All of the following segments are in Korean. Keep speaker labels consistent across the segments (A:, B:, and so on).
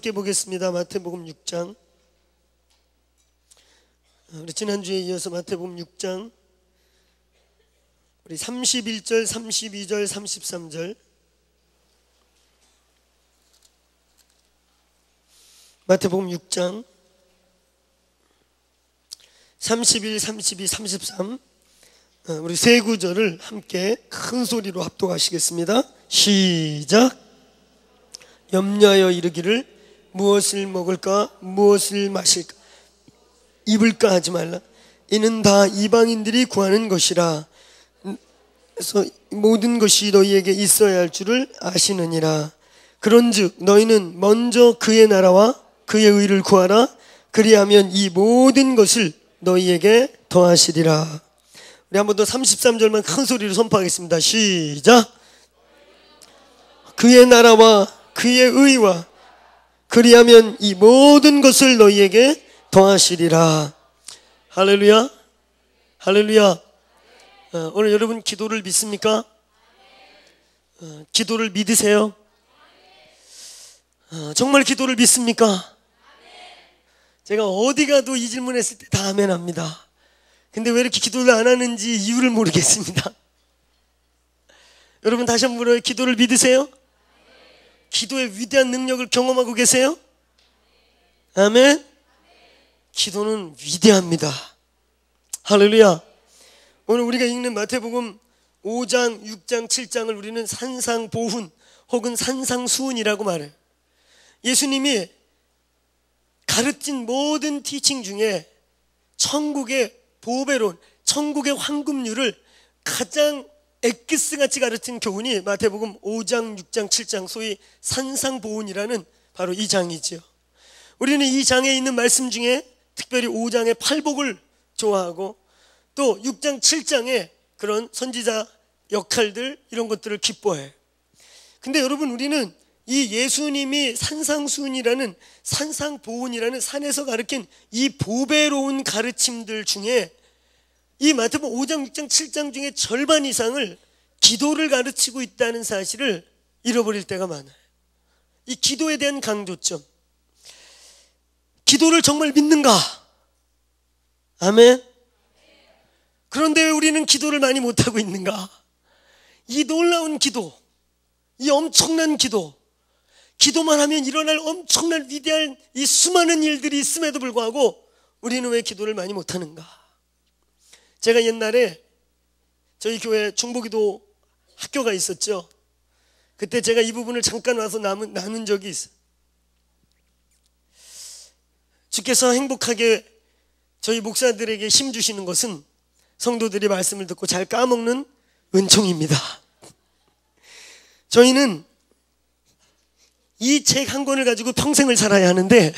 A: 함께 보겠습니다. 마태복음 6장. 우리 지난주에 이어서 마태복음 6장 우리 31절, 32절, 33절 마태복음 6장 31, 32, 33 우리 세 구절을 함께 큰 소리로 합독하시겠습니다. 시작. 염려하여 이르기를 무엇을 먹을까 무엇을 마실까 입을까 하지 말라. 이는 다 이방인들이 구하는 것이라. 그래서 모든 것이 너희에게 있어야 할 줄을 아시느니라. 그런즉 너희는 먼저 그의 나라와 그의 의를 구하라. 그리하면 이 모든 것을 너희에게 더하시리라. 우리 한 번 더 33절만 큰 소리로 선포하겠습니다. 시작. 그의 나라와 그의 의와 그리하면 이 모든 것을 너희에게 더하시리라. 할렐루야. 할렐루야. 오늘 여러분 기도를 믿습니까? 기도를 믿으세요? 정말 기도를 믿습니까? 제가 어디 가도 이 질문 했을 때 다 아멘 합니다. 근데 왜 이렇게 기도를 안 하는지 이유를 모르겠습니다. 여러분 다시 한번 물어요. 기도를 믿으세요? 기도의 위대한 능력을 경험하고 계세요? 아멘. 기도는 위대합니다. 할렐루야. 오늘 우리가 읽는 마태복음 5장, 6장, 7장을 우리는 산상보훈 혹은 산상수훈이라고 말해요. 예수님이 가르친 모든 티칭 중에 천국의 보배론, 천국의 황금률을 가장 엑기스같이 가르친 교훈이 마태복음 5장, 6장, 7장 소위 산상보훈이라는 바로 이 장이지요. 우리는 이 장에 있는 말씀 중에 특별히 5장의 팔복을 좋아하고 또 6장, 7장의 그런 선지자 역할들 이런 것들을 기뻐해요. 근데 여러분 우리는 이 예수님이 산상수훈이라는 산상보훈이라는 산에서 가르친 이 보배로운 가르침들 중에 이 마태복음 5장, 6장, 7장 중에 절반 이상을 기도를 가르치고 있다는 사실을 잃어버릴 때가 많아요. 이 기도에 대한 강조점. 기도를 정말 믿는가? 아멘. 그런데 왜 우리는 기도를 많이 못하고 있는가? 이 놀라운 기도, 이 엄청난 기도, 기도만 하면 일어날 엄청난 위대한 이 수많은 일들이 있음에도 불구하고 우리는 왜 기도를 많이 못하는가? 제가 옛날에 저희 교회 중보기도 학교가 있었죠. 그때 제가 이 부분을 잠깐 와서 나눈 적이 있어요. 주께서 행복하게 저희 목사들에게 힘 주시는 것은 성도들이 말씀을 듣고 잘 까먹는 은총입니다. 저희는 이 책 한 권을 가지고 평생을 살아야 하는데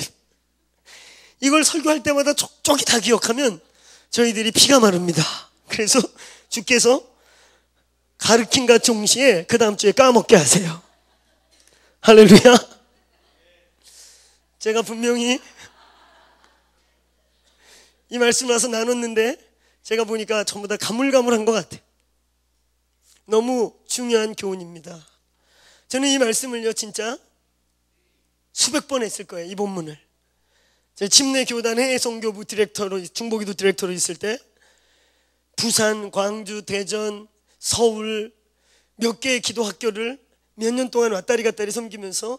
A: 이걸 설교할 때마다 족족이 다 기억하면 저희들이 피가 마릅니다. 그래서 주께서 가르침과 동시에 그 다음 주에 까먹게 하세요. 할렐루야. 제가 분명히 이 말씀을 와서 나눴는데 제가 보니까 전부 다 가물가물한 것 같아요. 너무 중요한 교훈입니다. 저는 이 말씀을요 진짜 수백 번 했을 거예요. 이 본문을. 제 침례교단 해외선교부 디렉터로 중보기도 디렉터로 있을 때 부산, 광주, 대전, 서울 몇 개의 기도학교를 몇 년 동안 왔다리 갔다리 섬기면서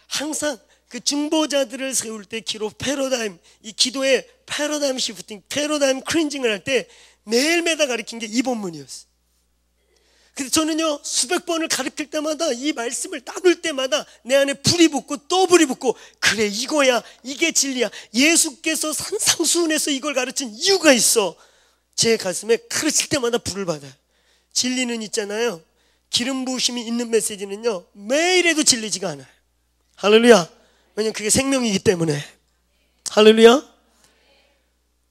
A: 항상 그 중보자들을 세울 때 기도 패러다임, 이 기도의 패러다임 시프팅, 패러다임 클렌징을 할 때 매일매달 가르친 게 이 본문이었어요. 그래서 저는요 수백 번을 가르칠 때마다 이 말씀을 나눌 때마다 내 안에 불이 붙고 또 불이 붙고 그래 이거야, 이게 진리야. 예수께서 산상수훈에서 이걸 가르친 이유가 있어. 제 가슴에 가르칠 때마다 불을 받아요. 진리는 있잖아요. 기름 부으심이 있는 메시지는요 매일에도 질리지가 않아요. 할렐루야. 왜냐면 그게 생명이기 때문에. 할렐루야.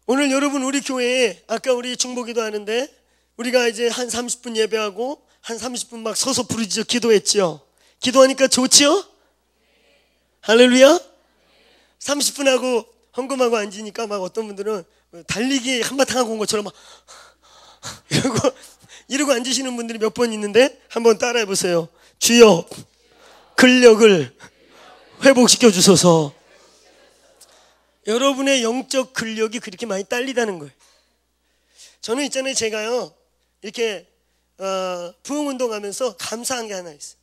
A: 오늘 여러분 우리 교회에 아까 우리 중보기도 하는데 우리가 이제 한 30분 예배하고 한 30분 막 서서 부르짖어 기도했죠. 기도하니까 좋지요? 할렐루야. 30분 하고 헌금하고 앉으니까 막 어떤 분들은 달리기 한바탕 하고 온 것처럼 막 이러고 앉으시는 분들이 몇 번 있는데 한번 따라해 보세요. 주여 근력을 회복시켜 주소서. 여러분의 영적 근력이 그렇게 많이 딸리다는 거예요. 저는 있잖아요, 제가요 이렇게 부흥운동하면서 감사한 게 하나 있어요.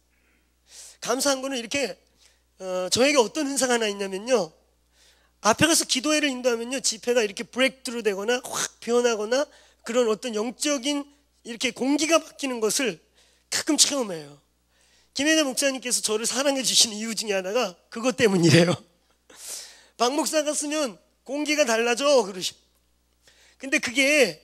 A: 감사한 거는 이렇게 저에게 어떤 은사가 하나 있냐면요, 앞에 가서 기도회를 인도하면요, 집회가 이렇게 브레이크트루 되거나 확 변하거나 그런 어떤 영적인 이렇게 공기가 바뀌는 것을 가끔 체험해요. 김혜대 목사님께서 저를 사랑해 주시는 이유 중에 하나가 그것 때문이래요. 박 목사가 쓰면 공기가 달라져 그러시. 근데 그게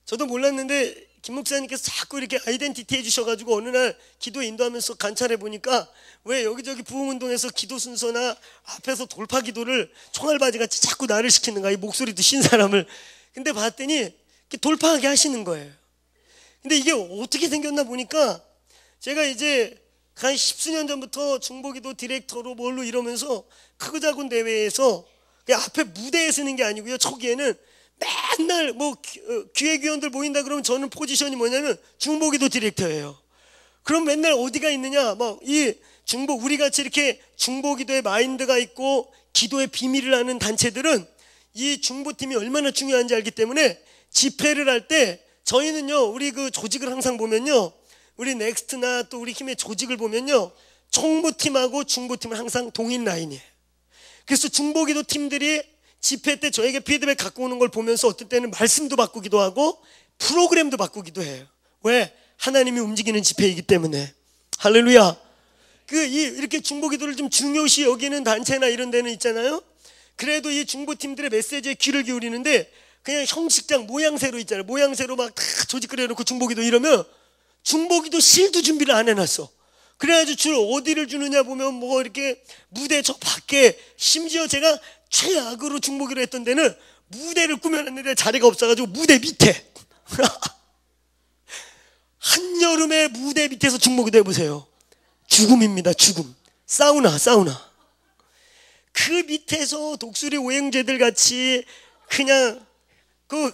A: 저도 몰랐는데 김 목사님께서 자꾸 이렇게 아이덴티티 해주셔가지고 어느 날 기도 인도하면서 관찰해 보니까 왜 여기저기 부흥운동에서 기도 순서나 앞에서 돌파 기도를 총알바지같이 자꾸 나를 시키는가, 이 목소리도 신 사람을. 근데 봤더니 돌파하게 하시는 거예요. 근데 이게 어떻게 생겼나 보니까 제가 이제 한 10수년 전부터 중보기도 디렉터로 뭘로 이러면서 크고 작은 대회에서 앞에 무대에 서는 게 아니고요, 초기에는 맨날 뭐 기획위원들 모인다 그러면 저는 포지션이 뭐냐면 중보기도 디렉터예요. 그럼 맨날 어디가 있느냐, 막 이 중보, 우리 같이 이렇게 중보기도의 마인드가 있고 기도의 비밀을 아는 단체들은 이 중보팀이 얼마나 중요한지 알기 때문에 집회를 할 때 저희는요, 우리 그 조직을 항상 보면요, 우리 넥스트나 또 우리 힘의 조직을 보면요, 총무팀하고 중보팀은 항상 동일 라인이에요. 그래서 중보기도 팀들이 집회 때 저에게 피드백 갖고 오는 걸 보면서 어떨 때는 말씀도 바꾸기도 하고 프로그램도 바꾸기도 해요. 왜? 하나님이 움직이는 집회이기 때문에. 할렐루야. 이렇게 중보기도를 좀 중요시 여기는 단체나 이런 데는 있잖아요. 그래도 이 중보팀들의 메시지에 귀를 기울이는데 그냥 형식장 모양새로 있잖아요. 모양새로 막 다 조직 그려놓고 중보기도 이러면 중보기도 실도 준비를 안 해놨어. 그래가지고 주로 어디를 주느냐 보면 뭐 이렇게 무대 저 밖에, 심지어 제가 최악으로 중보기로 했던 데는 무대를 꾸며놨는데 자리가 없어가지고 무대 밑에 한여름에 무대 밑에서 중보기도 해보세요. 죽음입니다. 죽음. 사우나. 그 밑에서 독수리 오행제들 같이 그냥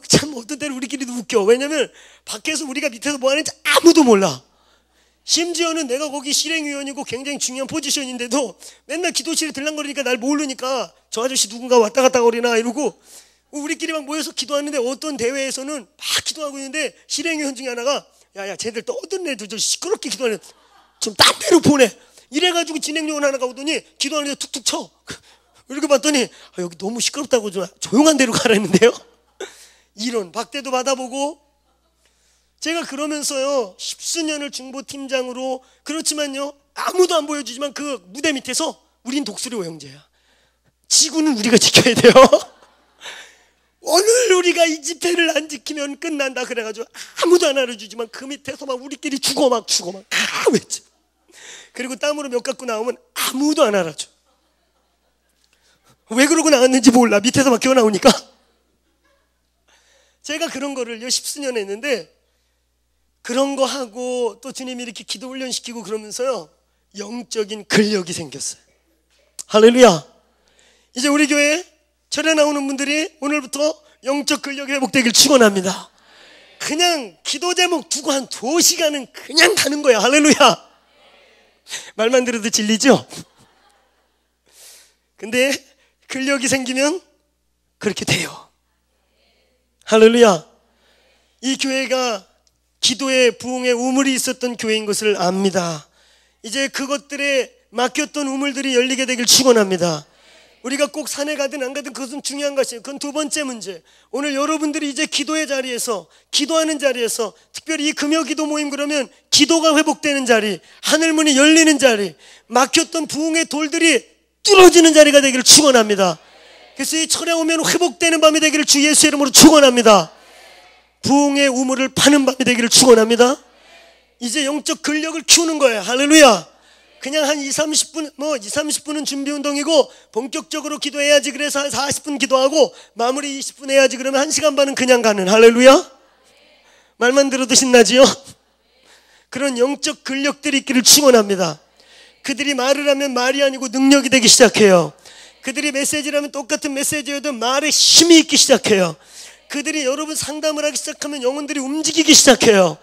A: 참 어떤 때는 우리끼리도 웃겨. 왜냐면 밖에서 우리가 밑에서 뭐 하는지 아무도 몰라. 심지어는 내가 거기 실행위원이고 굉장히 중요한 포지션인데도 맨날 기도실에 들락거리니까 날 모르니까 저 아저씨 누군가 왔다 갔다 거리나 이러고 우리끼리 막 모여서 기도하는데, 어떤 대회에서는 막 기도하고 있는데 실행위원 중에 하나가 야야 쟤들 떠든 애들 저 시끄럽게 기도하는 좀 딴 데로 보내 이래가지고 진행요원 하나가 오더니 기도하는데 툭툭 쳐. 이렇게 봤더니 여기 너무 시끄럽다고 좀 조용한 데로 가라 했는데요. 이런 박대도 받아보고, 제가 그러면서요 10수년을 중보팀장으로, 그렇지만요 아무도 안 보여주지만 그 무대 밑에서 우린 독수리 오형제야. 지구는 우리가 지켜야 돼요. 오늘 우리가 이 집회를 안 지키면 끝난다 그래가지고 아무도 안 알아주지만 그 밑에서 막 우리끼리 죽어 막 외쳐. 그리고 땀으로 몇 갖고 나오면 아무도 안 알아줘. 왜 그러고 나왔는지 몰라. 밑에서 막 기어나오니까. 제가 그런 거를 10수년 했는데, 그런 거 하고 또 주님이 이렇게 기도 훈련시키고 그러면서요 영적인 근력이 생겼어요. 할렐루야. 이제 우리 교회 절에 나오는 분들이 오늘부터 영적 근력이 회복되길 축원합니다. 그냥 기도 제목 두고 한 2시간은 그냥 가는 거야. 할렐루야. 말만 들어도 진리죠? 근데 근력이 생기면 그렇게 돼요. 할렐루야. 이 교회가 기도의 부흥의 우물이 있었던 교회인 것을 압니다. 이제 그것들에 맡겼던 우물들이 열리게 되길 축원합니다. 우리가 꼭 산에 가든 안 가든 그것은 중요한 것이에요. 그건 두 번째 문제. 오늘 여러분들이 이제 기도의 자리에서, 기도하는 자리에서, 특별히 이 금요기도 모임 그러면 기도가 회복되는 자리, 하늘문이 열리는 자리, 막혔던 부흥의 돌들이 뚫어지는 자리가 되기를 축원합니다. 그래서 이 철에 오면 회복되는 밤이 되기를 주 예수 이름으로 축원합니다. 부흥의 우물을 파는 밤이 되기를 축원합니다. 이제 영적 근력을 키우는 거예요. 할렐루야. 그냥 한 20-30분은 준비 운동이고 본격적으로 기도해야지 그래서 한 40분 기도하고 마무리 20분 해야지 그러면 1시간 반은 그냥 가는. 할렐루야. 말만 들어도 신나지요? 그런 영적 근력들이 있기를 축원합니다. 그들이 말을 하면 말이 아니고 능력이 되기 시작해요. 그들이 메시지를 하면 똑같은 메시지여도 말에 힘이 있기 시작해요. 그들이 여러분 상담을 하기 시작하면 영혼들이 움직이기 시작해요.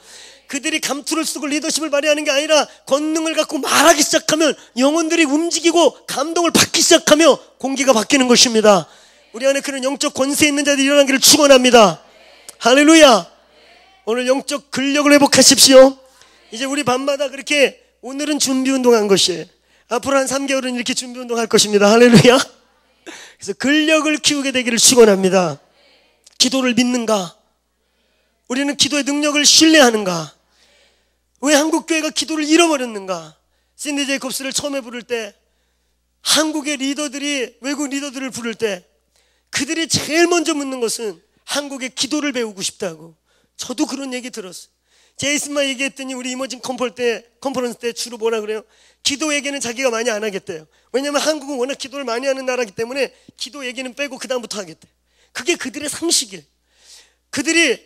A: 그들이 감투를 쓰고 리더십을 발휘하는 게 아니라 권능을 갖고 말하기 시작하면 영혼들이 움직이고 감동을 받기 시작하며 공기가 바뀌는 것입니다. 우리 안에 그런 영적 권세 있는 자들이 일어나기를 축원합니다. 할렐루야. 오늘 영적 근력을 회복하십시오. 이제 우리 밤마다 그렇게 오늘은 준비 운동한 것이에요. 앞으로 한 3개월은 이렇게 준비 운동할 것입니다. 할렐루야. 그래서 근력을 키우게 되기를 축원합니다. 기도를 믿는가? 우리는 기도의 능력을 신뢰하는가? 왜 한국교회가 기도를 잃어버렸는가? 신디 제이콥스를 처음에 부를 때, 한국의 리더들이 외국 리더들을 부를 때 그들이 제일 먼저 묻는 것은 한국의 기도를 배우고 싶다고. 저도 그런 얘기 들었어요. 제이슨만 얘기했더니 우리 이머징 컨퍼런스 때 주로 뭐라 그래요? 기도 얘기는 자기가 많이 안 하겠대요. 왜냐하면 한국은 워낙 기도를 많이 하는 나라이기 때문에 기도 얘기는 빼고 그 다음부터 하겠대요. 그게 그들의 상식이에요. 그들이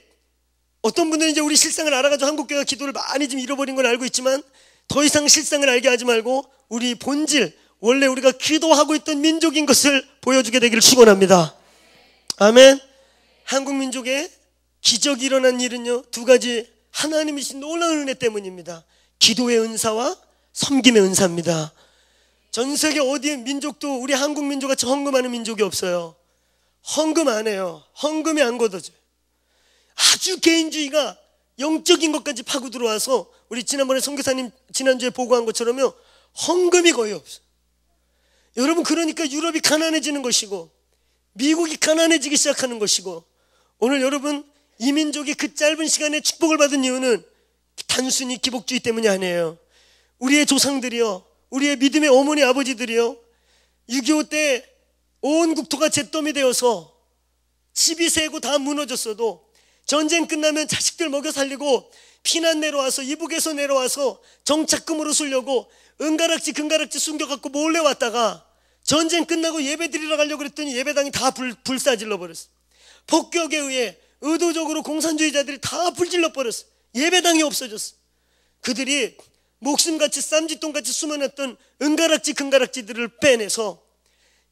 A: 어떤 분들은 이제 우리 실상을 알아가지고 한국교회가 기도를 많이 좀 잃어버린 걸 알고 있지만 더 이상 실상을 알게 하지 말고 우리 본질, 원래 우리가 기도하고 있던 민족인 것을 보여주게 되기를 축원합니다. 아멘. 한국 민족에 기적이 일어난 일은요, 두 가지 하나님이 신 놀라운 은혜 때문입니다. 기도의 은사와 섬김의 은사입니다. 전 세계 어디 민족도 우리 한국 민족같이 헌금하는 민족이 없어요. 헌금 안 해요. 헌금이 안 걷어져요. 아주 개인주의가 영적인 것까지 파고 들어와서 우리 지난번에 선교사님 지난주에 보고한 것처럼요, 헌금이 거의 없어요. 여러분, 그러니까 유럽이 가난해지는 것이고 미국이 가난해지기 시작하는 것이고, 오늘 여러분 이 민족이 그 짧은 시간에 축복을 받은 이유는 단순히 기복주의 때문이 아니에요. 우리의 조상들이요, 우리의 믿음의 어머니 아버지들이요, 6.25 때 온 국토가 잿더미 되어서 집이 새고 다 무너졌어도 전쟁 끝나면 자식들 먹여 살리고 피난 내려와서 이북에서 내려와서 정착금으로 쓰려고 은가락지 금가락지 숨겨갖고 몰래 왔다가 전쟁 끝나고 예배 드리러 가려고 그랬더니 예배당이 다 불사질러 버렸어. 폭격에 의해 의도적으로 공산주의자들이 다 불질러 버렸어. 예배당이 없어졌어. 그들이 목숨같이 쌈짓돈같이 숨어놨던 은가락지 금가락지들을 빼내서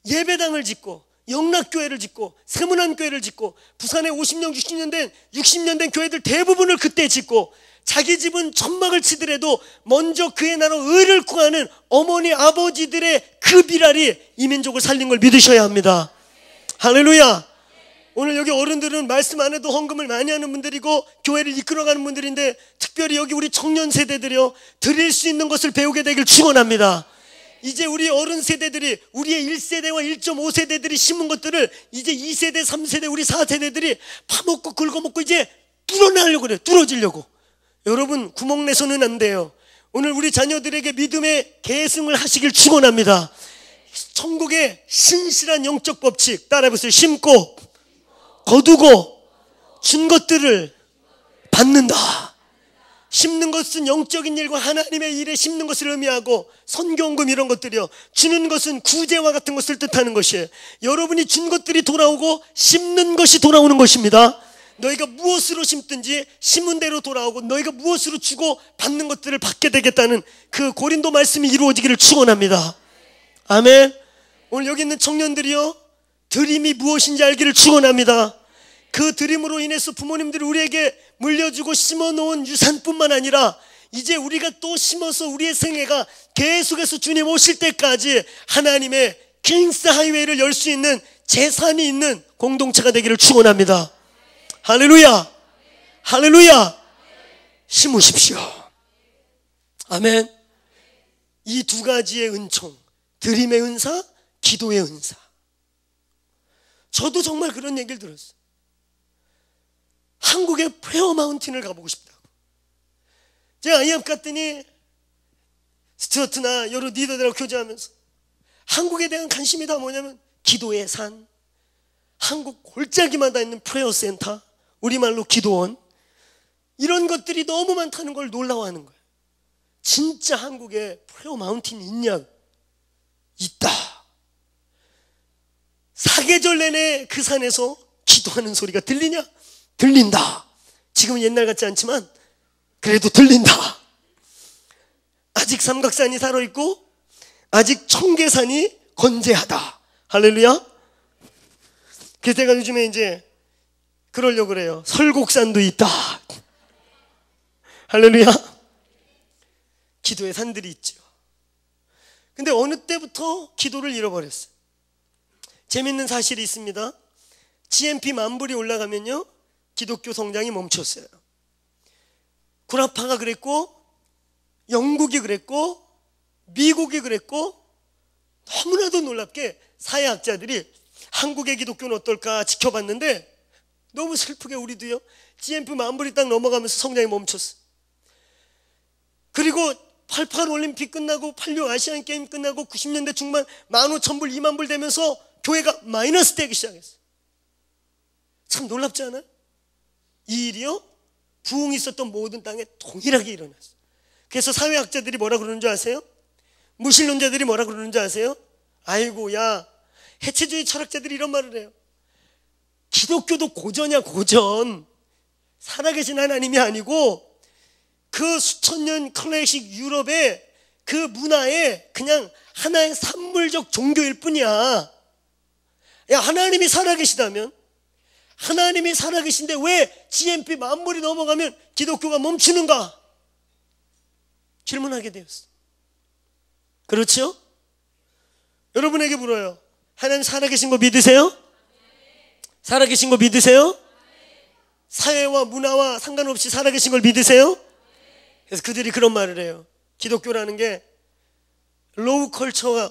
A: 예배당을 짓고 영락교회를 짓고 세문안교회를 짓고 부산에 50년 60년 된 교회들 대부분을 그때 짓고 자기 집은 천막을 치더라도 먼저 그의 나라 의를 구하는 어머니 아버지들의 그 비랄이 이 민족을 살린 걸 믿으셔야 합니다. 할렐루야. 오늘 여기 어른들은 말씀 안 해도 헌금을 많이 하는 분들이고 교회를 이끌어가는 분들인데, 특별히 여기 우리 청년 세대들이요, 드릴 수 있는 것을 배우게 되길 축원합니다. 이제 우리 어른 세대들이, 우리의 1세대와 1.5세대들이 심은 것들을 이제 2세대 3세대 우리 4세대들이 파먹고 긁어먹고 이제 뚫어내려고 그래요. 뚫어지려고. 여러분, 구멍 내서는 안 돼요. 오늘 우리 자녀들에게 믿음의 계승을 하시길 축원합니다. 천국의 신실한 영적 법칙 따라해보세요. 심고 거두고 준 것들을 받는다. 심는 것은 영적인 일과 하나님의 일에 심는 것을 의미하고, 선교헌금 이런 것들이요, 주는 것은 구제와 같은 것을 뜻하는 것이에요. 여러분이 준 것들이 돌아오고 심는 것이 돌아오는 것입니다. 너희가 무엇으로 심든지 심은 대로 돌아오고, 너희가 무엇으로 주고 받는 것들을 받게 되겠다는 그 고린도 말씀이 이루어지기를 축원합니다. 아멘. 오늘 여기 있는 청년들이요, 드림이 무엇인지 알기를 축원합니다. 그 드림으로 인해서 부모님들이 우리에게 물려주고 심어놓은 유산뿐만 아니라 이제 우리가 또 심어서 우리의 생애가 계속해서 주님 오실 때까지 하나님의 킹스 하이웨이를 열 수 있는 재산이 있는 공동체가 되기를 축원합니다. 할렐루야. 할렐루야. 심으십시오. 아멘. 이 두 가지의 은총, 드림의 은사, 기도의 은사. 저도 정말 그런 얘기를 들었어요. 한국의 프레어 마운틴을 가보고 싶다고. 제가 IF 갔더니 스튜어트나 여러 리더들하고 교제하면서 한국에 대한 관심이 다 뭐냐면 기도의 산, 한국 골짜기마다 있는 프레어 센터, 우리말로 기도원, 이런 것들이 너무 많다는 걸 놀라워하는 거예요. 진짜 한국에 프레어 마운틴이 있냐? 있다. 사계절 내내 그 산에서 기도하는 소리가 들리냐? 들린다. 지금은 옛날 같지 않지만 그래도 들린다. 아직 삼각산이 살아있고 아직 청계산이 건재하다. 할렐루야. 그래서 제가 요즘에 이제 그러려고 그래요. 설곡산도 있다. 할렐루야. 기도의 산들이 있죠. 근데 어느 때부터 기도를 잃어버렸어요. 재밌는 사실이 있습니다. GNP 만불이 올라가면요, 기독교 성장이 멈췄어요. 구라파가 그랬고, 영국이 그랬고, 미국이 그랬고, 너무나도 놀랍게 사회학자들이 한국의 기독교는 어떨까 지켜봤는데 너무 슬프게 우리도요, GNP 만불이 딱 넘어가면서 성장이 멈췄어. 그리고 88 올림픽 끝나고 86 아시안 게임 끝나고 90년대 중반 15,000불 2만 불 되면서 교회가 마이너스 되기 시작했어. 참 놀랍지 않아요? 이 일이요, 부흥이 있었던 모든 땅에 동일하게 일어났어. 그래서 사회학자들이 뭐라 그러는 줄 아세요? 무신론자들이 뭐라 그러는 줄 아세요? 아이고, 야, 해체주의 철학자들이 이런 말을 해요. 기독교도 고전이야, 고전. 살아계신 하나님이 아니고 그 수천 년 클래식 유럽의 그 문화의 그냥 하나의 산물적 종교일 뿐이야. 야, 하나님이 살아계시다면, 하나님이 살아계신데 왜 GNP 만물이 넘어가면 기독교가 멈추는가? 질문하게 되었어. 그렇죠? 여러분에게 물어요. 하나님 살아계신 거 믿으세요? 살아계신 거 믿으세요? 사회와 문화와 상관없이 살아계신 걸 믿으세요? 그래서 그들이 그런 말을 해요. 기독교라는 게 로우 컬처가,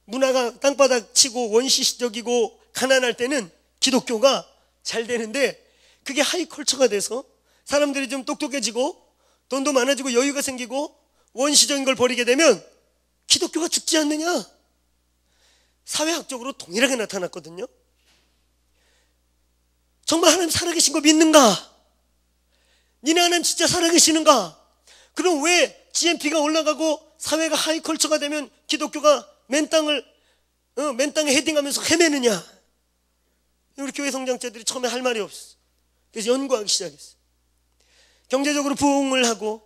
A: 문화가 땅바닥 치고 원시적이고 가난할 때는 기독교가 잘 되는데, 그게 하이 컬처가 돼서 사람들이 좀 똑똑해지고 돈도 많아지고 여유가 생기고 원시적인 걸 버리게 되면 기독교가 죽지 않느냐? 사회학적으로 동일하게 나타났거든요. 정말 하나님 살아계신 거 믿는가? 니네 하나님 진짜 살아계시는가? 그럼 왜 GNP가 올라가고 사회가 하이컬처가 되면 기독교가 맨 땅에 헤딩하면서 헤매느냐? 우리 교회 성장자들이 처음에 할 말이 없었어. 그래서 연구하기 시작했어. 경제적으로 부흥을 하고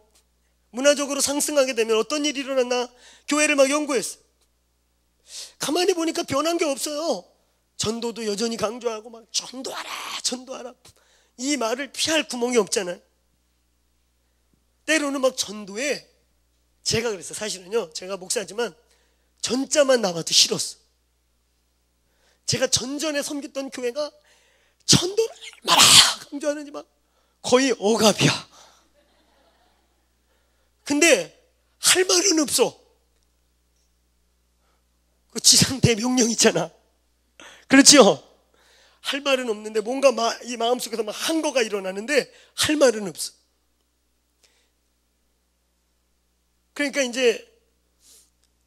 A: 문화적으로 상승하게 되면 어떤 일이 일어났나? 교회를 막 연구했어. 가만히 보니까 변한 게 없어요. 전도도 여전히 강조하고 막 전도하라, 전도하라. 이 말을 피할 구멍이 없잖아요. 때로는 막 전도에, 제가 그랬어요. 사실은요, 제가 목사지만 전자만 나와도 싫었어. 제가 전전에 섬겼던 교회가 전도를 얼마나 강조하는지 막 거의 억압이야. 근데 할 말은 없어. 그 지상 대명령 있잖아. 그렇죠? 할 말은 없는데 뭔가 이 마음속에서 막 한거가 일어나는데 할 말은 없어. 그러니까 이제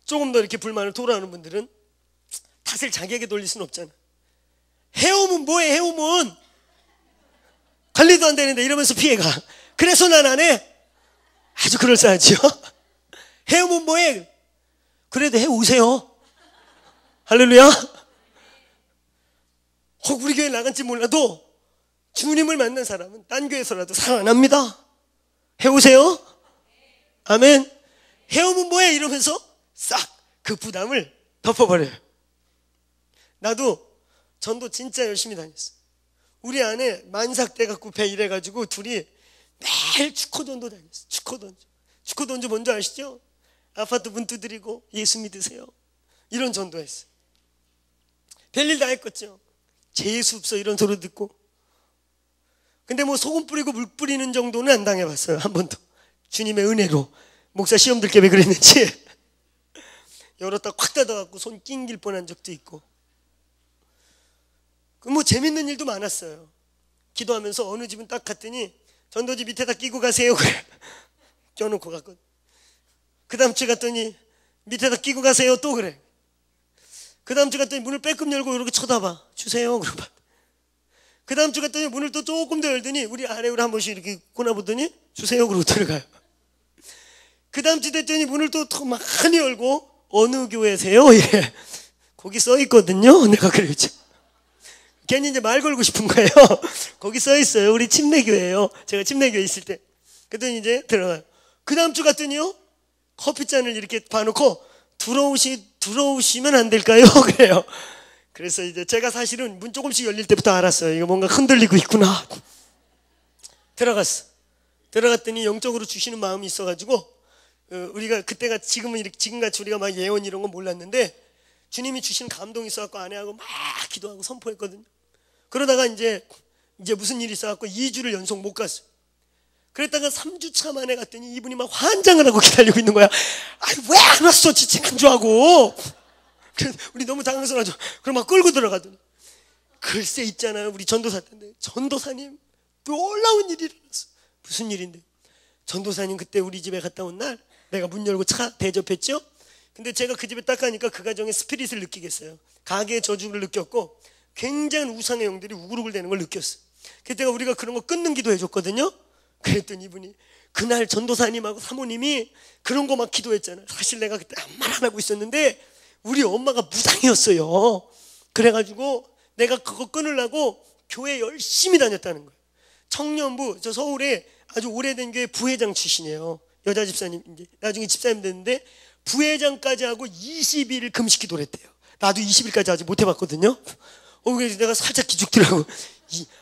A: 조금 더 이렇게 불만을 토로하는 분들은 탓을 자기에게 돌릴 수는 없잖아. 해오면 뭐해, 해오면 관리도 안 되는데 이러면서 피해가. 그래서 난 안 해. 아주 그럴싸하죠. 해오면 뭐해. 그래도 해오세요. 할렐루야. 우리 교회 나간지 몰라도 주님을 만난 사람은 딴 교회에서라도 살아납니다. 해오세요. 아멘. 해오면 뭐해 이러면서 싹 그 부담을 덮어버려요. 나도 전도 진짜 열심히 다녔어. 우리 아내 만삭 돼갖고 배 이래가지고 둘이 매일 축호전도 다녔어. 축호전도 뭔지 아시죠? 아파트 문 두드리고 예수 믿으세요, 이런 전도했어. 별일 다 했겠죠. 재수없어 이런 소리 듣고. 근데 뭐 소금 뿌리고 물 뿌리는 정도는 안 당해봤어요. 한 번도. 주님의 은혜로. 목사 시험 들게 왜 그랬는지 열었다 콱 닫아갖고 손 낑길 뻔한 적도 있고. 뭐 재밌는 일도 많았어요. 기도하면서 어느 집은 딱 갔더니 전도지 밑에다 끼고 가세요 그래. 껴놓고 갔거든. 그 다음 주 갔더니 밑에다 끼고 가세요 또 그래. 그 다음 주 갔더니 문을 빼끔 열고 이렇게 쳐다봐. 주세요 그러봐. 그 다음 주 갔더니 문을 또 조금 더 열더니 우리 아래로 한 번씩 이렇게 꼬나보더니 주세요 그러고 들어가요. 그 다음 주 됐더니 문을 또 많이 열고 어느 교회세요? 이래. 거기 써 있거든요. 내가 그랬죠. 괜히 이제 말 걸고 싶은 거예요. 거기 써 있어요. 우리 침례교회예요. 제가 침례교회 있을 때. 그랬더니 이제 들어가요. 그 다음 주 갔더니요, 커피잔을 이렇게 봐놓고 들어오시면 안 될까요? 그래요. 그래서 이제 제가 사실은 문 조금씩 열릴 때부터 알았어요. 이거 뭔가 흔들리고 있구나. 들어갔어. 들어갔더니 영적으로 주시는 마음이 있어가지고 우리가 그때가 지금같이 우리가 막 예언 이런 거 몰랐는데 주님이 주신 감동이 있어갖고 아내하고 막 기도하고 선포했거든요. 그러다가 이제 무슨 일이 있어갖고 2주를 연속 못 갔어요. 그랬다가 3주차 만에 갔더니 이분이 막 환장을 하고 기다리고 있는 거야. 아니 왜 안 왔어 지난주하고. 그래서 우리 너무 당황스러워져. 그럼 막 끌고 들어가더니 글쎄 있잖아요, 우리 전도사 때인데 전도사님 놀라운 일이 일어났어. 무슨 일인데? 전도사님 그때 우리 집에 갔다 온 날 내가 문 열고 차 대접했죠. 근데 제가 그 집에 딱 가니까 그 가정의 스피릿을 느끼겠어요. 가게의 저주를 느꼈고 굉장한 우상의 영들이 우글우글 대는 걸 느꼈어요. 그때가 우리가 그런 거 끊는 기도 해줬거든요. 그랬더니 이분이 그날 전도사님하고 사모님이 그런 거 막 기도했잖아요. 사실 내가 그때 아무 말 안 하고 있었는데 우리 엄마가 무당이었어요. 그래가지고 내가 그거 끊으려고 교회 열심히 다녔다는 거예요. 청년부, 저 서울에 아주 오래된 교회 부회장 출신이에요. 여자 집사님, 이제 나중에 집사님 됐는데 부회장까지 하고 20일 금식 기도를 했대요. 나도 20일까지 아직 못 해봤거든요. 그래서 내가 살짝 기죽더라고.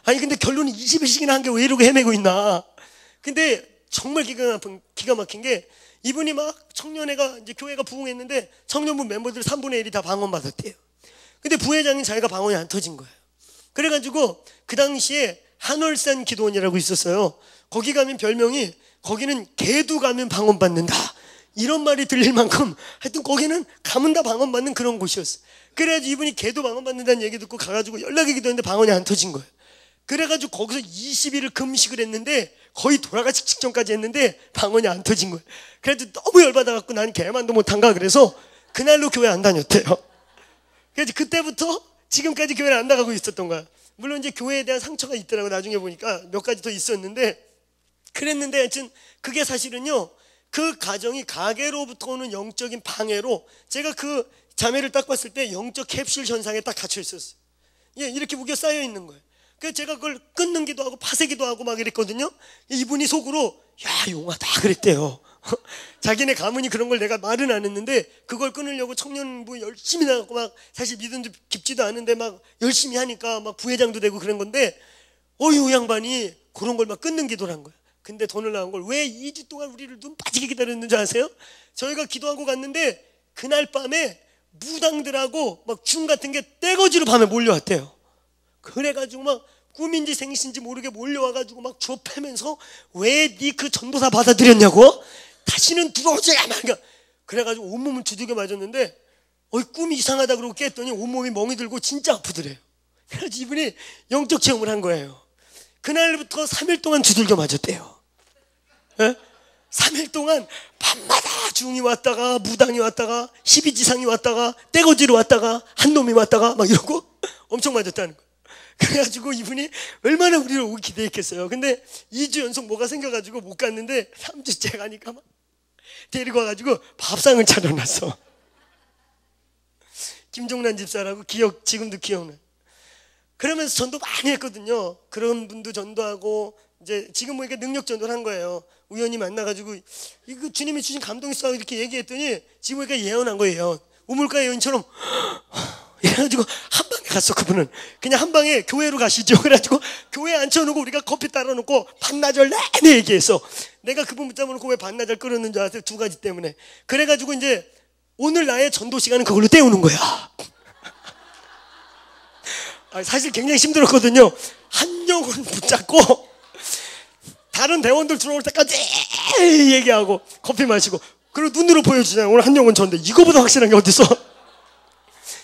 A: 아니 근데 결론은 20일씩이나 한 게 왜 이러고 헤매고 있나. 근데 정말 기가 막힌 게 이분이 막 청년회가 이제 교회가 부흥했는데 청년부 멤버들 3분의 1이 다 방언 받았대요. 근데 부회장이 자기가 방언이 안 터진 거예요. 그래가지고 그 당시에 한월산 기도원이라고 있었어요. 거기 가면 별명이 거기는 개도 가면 방언 받는다 이런 말이 들릴 만큼 하여튼 거기는 가면 다 방언 받는 그런 곳이었어요. 그래가지고 이분이 개도 방언 받는다는 얘기 듣고 가가지고 연락이 기도했는데 방언이 안 터진 거예요. 그래가지고 거기서 20일을 금식을 했는데 거의 돌아가기 직전까지 했는데 방언이 안 터진 거예요. 그래도 너무 열받아갖고 난 개만도 못한가 그래서 그날로 교회 안 다녔대요. 그래서 그때부터 지금까지 교회를 안 나가고 있었던 거야. 물론 이제 교회에 대한 상처가 있더라고. 나중에 보니까 몇 가지 더 있었는데 그랬는데 하여튼 그게 사실은요 그 가정이 가게로부터 오는 영적인 방해로 제가 그 자매를 딱 봤을 때 영적 캡슐 현상에 딱 갇혀 있었어요. 예, 이렇게 우겨 쌓여 있는 거예요. 그래서 제가 그걸 끊는 기도 하고 파쇄기도 하고 막 이랬거든요. 이분이 속으로 야 용하다 그랬대요. 자기네 가문이 그런 걸 내가 말은 안 했는데 그걸 끊으려고 청년부 열심히 나가고 막 사실 믿음도 깊지도 않은데 막 열심히 하니까 막 부회장도 되고 그런 건데 이 양반이 그런 걸 막 끊는 기도를 한 거야. 근데 돈을 나온 걸 왜 2주 동안 우리를 눈 빠지게 기다렸는지 아세요? 저희가 기도하고 갔는데 그날 밤에 무당들하고 막 중 같은 게 떼거지로 밤에 몰려왔대요. 그래가지고 막 꿈인지 생신지 모르게 몰려와가지고 막 좁혀면서 왜 네 그 전도사 받아들였냐고? 다시는 들어오지 말까? 그래가지고 온몸을 두들겨 맞았는데 꿈이 이상하다 그러고 깼더니 온몸이 멍이 들고 진짜 아프더래요. 그래서 이분이 영적 체험을 한 거예요. 그날부터 3일 동안 두들겨 맞았대요. 예? 3일 동안 밤마다 중이 왔다가 무당이 왔다가 12지상이 왔다가 떼거지로 왔다가 한 놈이 왔다가 막 이러고 엄청 맞았다는 거예요. 그래가지고 이분이 얼마나 우리를 오기 기대했겠어요. 근데 2주 연속 뭐가 생겨가지고 못 갔는데 3주째 가니까 막 데리고 와가지고 밥상을 차려놨어. 김종란 집사라고 지금도 기억나. 그러면서 전도 많이 했거든요. 그런 분도 전도하고 이제 지금 보니까 능력 전도를 한 거예요. 우연히 만나가지고 이거 주님이 주신 감동 있어 이렇게 얘기했더니 지금 보니까 예언한 거예요. 우물가 예언처럼 이래가지고 한 방에 갔어. 그분은 그냥 한 방에 교회로 가시죠. 그래가지고 교회에 앉혀놓고 우리가 커피 따라놓고 반나절 내내 얘기했어. 내가 그분 붙잡아놓고 왜 반나절 끌었는 줄 아세요? 2가지 때문에. 그래가지고 이제 오늘 나의 전도 시간은 그걸로 때우는 거야. 사실 굉장히 힘들었거든요. 한 영혼 붙잡고 다른 대원들 들어올 때까지 얘기하고 커피 마시고 그리고 눈으로 보여주잖아요. 오늘 한 영혼 전데 이거보다 확실한 게 어딨어.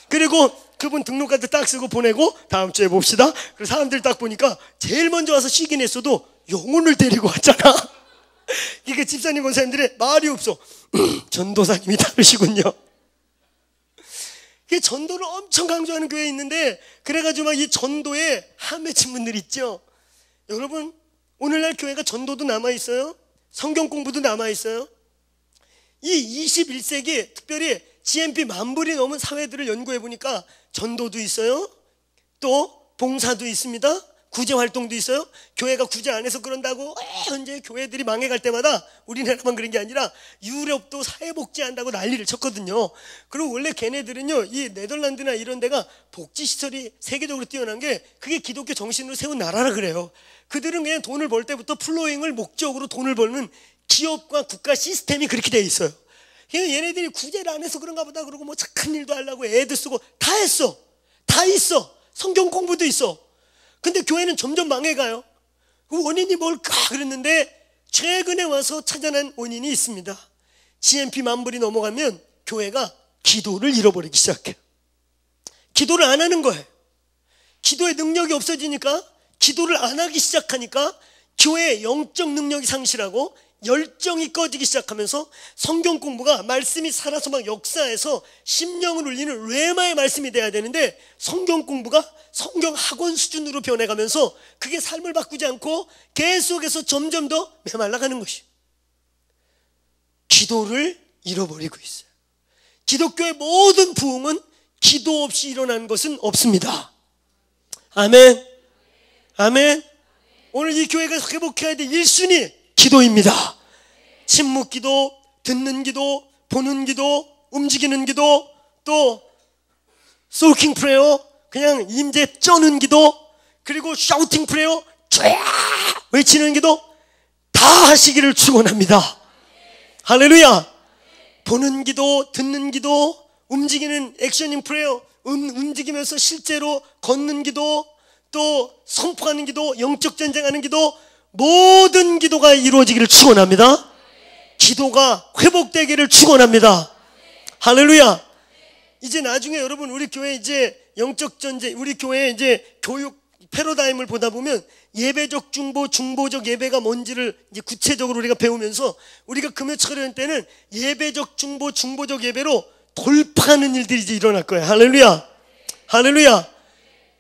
A: 그리고 그분 등록카드 딱 쓰고 보내고 다음 주에 봅시다. 그래서 사람들 딱 보니까 제일 먼저 와서 쉬긴 했어도 영혼을 데리고 왔잖아. 이게 집사님 권사님들의 말이 없어. 전도사님이 다르시군요. 이게 전도를 엄청 강조하는 교회에 있는데 그래가지고 막 이 전도에 함맺힌 분들 있죠. 여러분 오늘날 교회가 전도도 남아있어요. 성경 공부도 남아있어요. 이 21세기 특별히 GMP 10,000불이 넘은 사회들을 연구해 보니까 전도도 있어요. 또 봉사도 있습니다. 구제 활동도 있어요. 교회가 구제 안 해서 그런다고 현재 교회들이 망해갈 때마다 우리나라만 그런 게 아니라 유럽도 사회복지한다고 난리를 쳤거든요. 그리고 원래 걔네들은요, 이 네덜란드나 이런 데가 복지시설이 세계적으로 뛰어난 게 그게 기독교 정신으로 세운 나라라 그래요. 그들은 그냥 돈을 벌 때부터 플로잉을 목적으로 돈을 벌는 기업과 국가 시스템이 그렇게 돼 있어요. 얘네들이 구제를 안 해서 그런가 보다 그러고 뭐 착한 일도 하려고 애도 쓰고 다 했어. 다 있어. 성경 공부도 있어. 근데 교회는 점점 망해가요. 그 원인이 뭘까 그랬는데 최근에 와서 찾아낸 원인이 있습니다. GMP 만불이 넘어가면 교회가 기도를 잃어버리기 시작해요. 기도를 안 하는 거예요. 기도의 능력이 없어지니까, 기도를 안 하기 시작하니까 교회의 영적 능력이 상실하고 열정이 꺼지기 시작하면서 성경 공부가 말씀이 살아서 막 역사해서 심령을 울리는 레마의 말씀이 돼야 되는데 성경 공부가 성경 학원 수준으로 변해가면서 그게 삶을 바꾸지 않고 계속해서 점점 더 메말라가는 것이, 기도를 잃어버리고 있어요. 기독교의 모든 부흥은 기도 없이 일어난 것은 없습니다. 아멘. 아멘. 오늘 이 교회가 회복해야 될 1순위 기도입니다. 침묵 기도, 듣는 기도, 보는 기도, 움직이는 기도, 또 소킹 프레어, 그냥 임재 쩌는 기도, 그리고 샤우팅 프레어, 쫙 외치는 기도 다 하시기를 축원합니다. 할렐루야. 보는 기도, 듣는 기도, 움직이는 액션인 프레어, 움직이면서 실제로 걷는 기도, 또 선포하는 기도, 영적 전쟁하는 기도, 모든 기도가 이루어지기를 축원합니다. 기도가 회복되기를 축원합니다. 할렐루야. 이제 나중에 여러분 우리 교회 이제 영적 전쟁, 우리 교회 이제 교육 패러다임을 보다 보면 예배적 중보, 중보적 예배가 뭔지를 이제 구체적으로 우리가 배우면서 우리가 금요철회 때는 예배적 중보, 중보적 예배로 돌파하는 일들이 이제 일어날 거예요. 할렐루야. 할렐루야.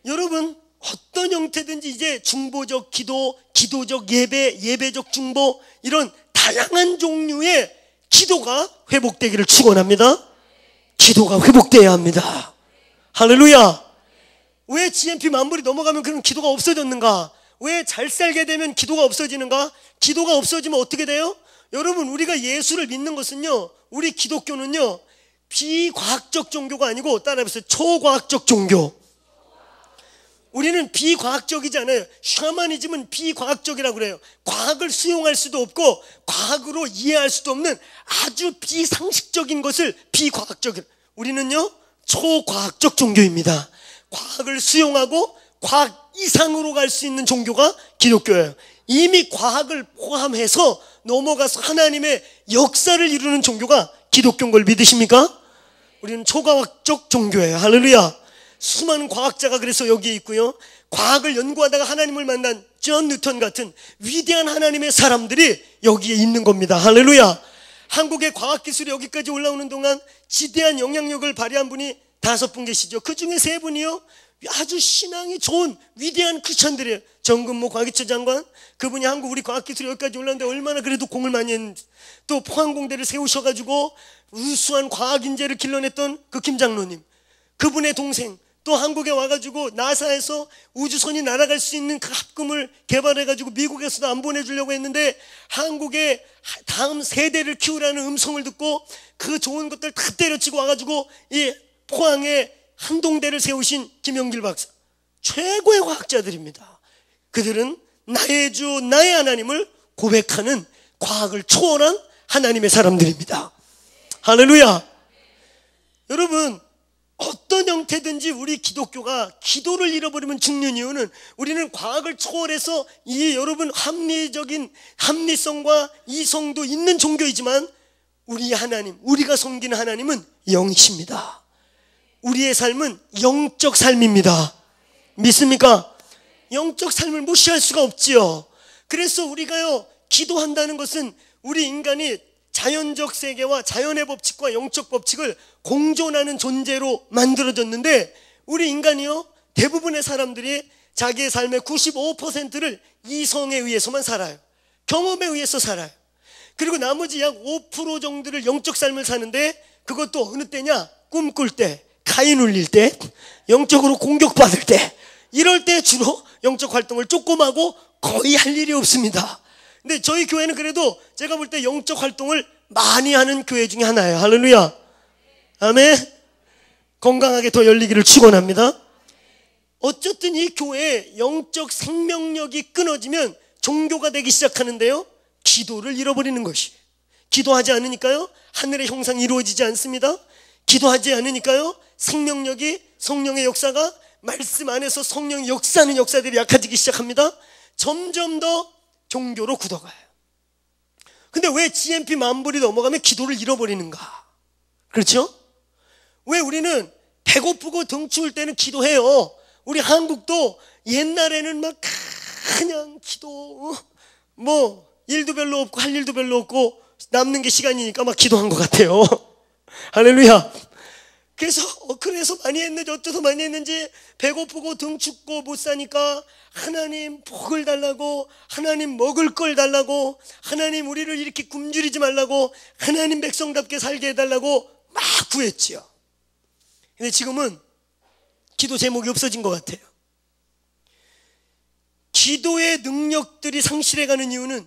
A: 여러분 어떤 형태든지 이제 중보적 기도, 기도적 예배, 예배적 중보, 이런 다양한 종류의 기도가 회복되기를 축원합니다. 기도가 회복돼야 합니다. 할렐루야. 왜 GMP 만불이 넘어가면 그런 기도가 없어졌는가? 왜 잘 살게 되면 기도가 없어지는가? 기도가 없어지면 어떻게 돼요? 여러분 우리가 예수를 믿는 것은요, 우리 기독교는요 비과학적 종교가 아니고, 따라해보세요, 초과학적 종교. 우리는 비과학적이지 않아요. 샤머니즘은 비과학적이라고 그래요. 과학을 수용할 수도 없고 과학으로 이해할 수도 없는 아주 비상식적인 것을 비과학적. 우리는요 초과학적 종교입니다. 과학을 수용하고 과학 이상으로 갈 수 있는 종교가 기독교예요. 이미 과학을 포함해서 넘어가서 하나님의 역사를 이루는 종교가 기독교인 걸 믿으십니까? 우리는 초과학적 종교예요. 할렐루야. 수많은 과학자가 그래서 여기에 있고요, 과학을 연구하다가 하나님을 만난 존 뉴턴 같은 위대한 하나님의 사람들이 여기에 있는 겁니다. 할렐루야. 한국의 과학기술이 여기까지 올라오는 동안 지대한 영향력을 발휘한 분이 5분 계시죠. 그 중에 3분이요 아주 신앙이 좋은 위대한 크리스천들이에요. 정근모 과기처 장관, 그분이 한국 우리 과학기술이 여기까지 올라오는데 얼마나 그래도 공을 많이 했는지, 또 포항공대를 세우셔가지고 우수한 과학인재를 길러냈던 그 김장로님, 그분의 동생, 또 한국에 와가지고 나사에서 우주선이 날아갈 수 있는 그 합금을 개발해가지고 미국에서도 안 보내주려고 했는데 한국의 다음 세대를 키우라는 음성을 듣고 그 좋은 것들 다 때려치고 와가지고 이 포항에 한동대를 세우신 김영길 박사, 최고의 과학자들입니다. 그들은 나의 주 나의 하나님을 고백하는 과학을 초월한 하나님의 사람들입니다. 할렐루야. 여러분 어떤 형태든지 우리 기독교가 기도를 잃어버리면 죽는 이유는, 우리는 과학을 초월해서 이 여러분 합리적인 합리성과 이성도 있는 종교이지만 우리 하나님, 우리가 섬기는 하나님은 영이십니다. 우리의 삶은 영적 삶입니다. 믿습니까? 영적 삶을 무시할 수가 없지요. 그래서 우리가요 기도한다는 것은 우리 인간이 자연적 세계와 자연의 법칙과 영적 법칙을 공존하는 존재로 만들어졌는데, 우리 인간이요 대부분의 사람들이 자기의 삶의 95%를 이성에 의해서만 살아요. 경험에 의해서 살아요. 그리고 나머지 약 5% 정도를 영적 삶을 사는데, 그것도 어느 때냐? 꿈꿀 때, 가위 눌릴 때, 영적으로 공격받을 때, 이럴 때 주로 영적 활동을 조금 하고 거의 할 일이 없습니다. 근데 저희 교회는 그래도 제가 볼 때 영적 활동을 많이 하는 교회 중에 하나예요. 할렐루야. 아멘. 건강하게 더 열리기를 축원합니다. 어쨌든 이 교회의 영적 생명력이 끊어지면 종교가 되기 시작하는데요, 기도를 잃어버리는 것이. 기도하지 않으니까요 하늘의 형상이 이루어지지 않습니다. 기도하지 않으니까요 생명력이, 성령의 역사가, 말씀 안에서 성령의 역사하는 역사들이 약해지기 시작합니다. 점점 더 종교로 굳어가요. 근데 왜 GMP 만불이 넘어가면 기도를 잃어버리는가? 그렇죠? 왜 우리는 배고프고 등 추울 때는 기도해요. 우리 한국도 옛날에는 막 그냥 기도, 뭐 일도 별로 없고 할 일도 별로 없고 남는 게 시간이니까 막 기도한 것 같아요. 할렐루야. 그래서 많이 했는지 어째서 많이 했는지, 배고프고 등 춥고 못 사니까 하나님 복을 달라고, 하나님 먹을 걸 달라고, 하나님 우리를 이렇게 굶주리지 말라고, 하나님 백성답게 살게 해달라고 막 구했지요. 근데 지금은 기도 제목이 없어진 것 같아요. 기도의 능력들이 상실해가는 이유는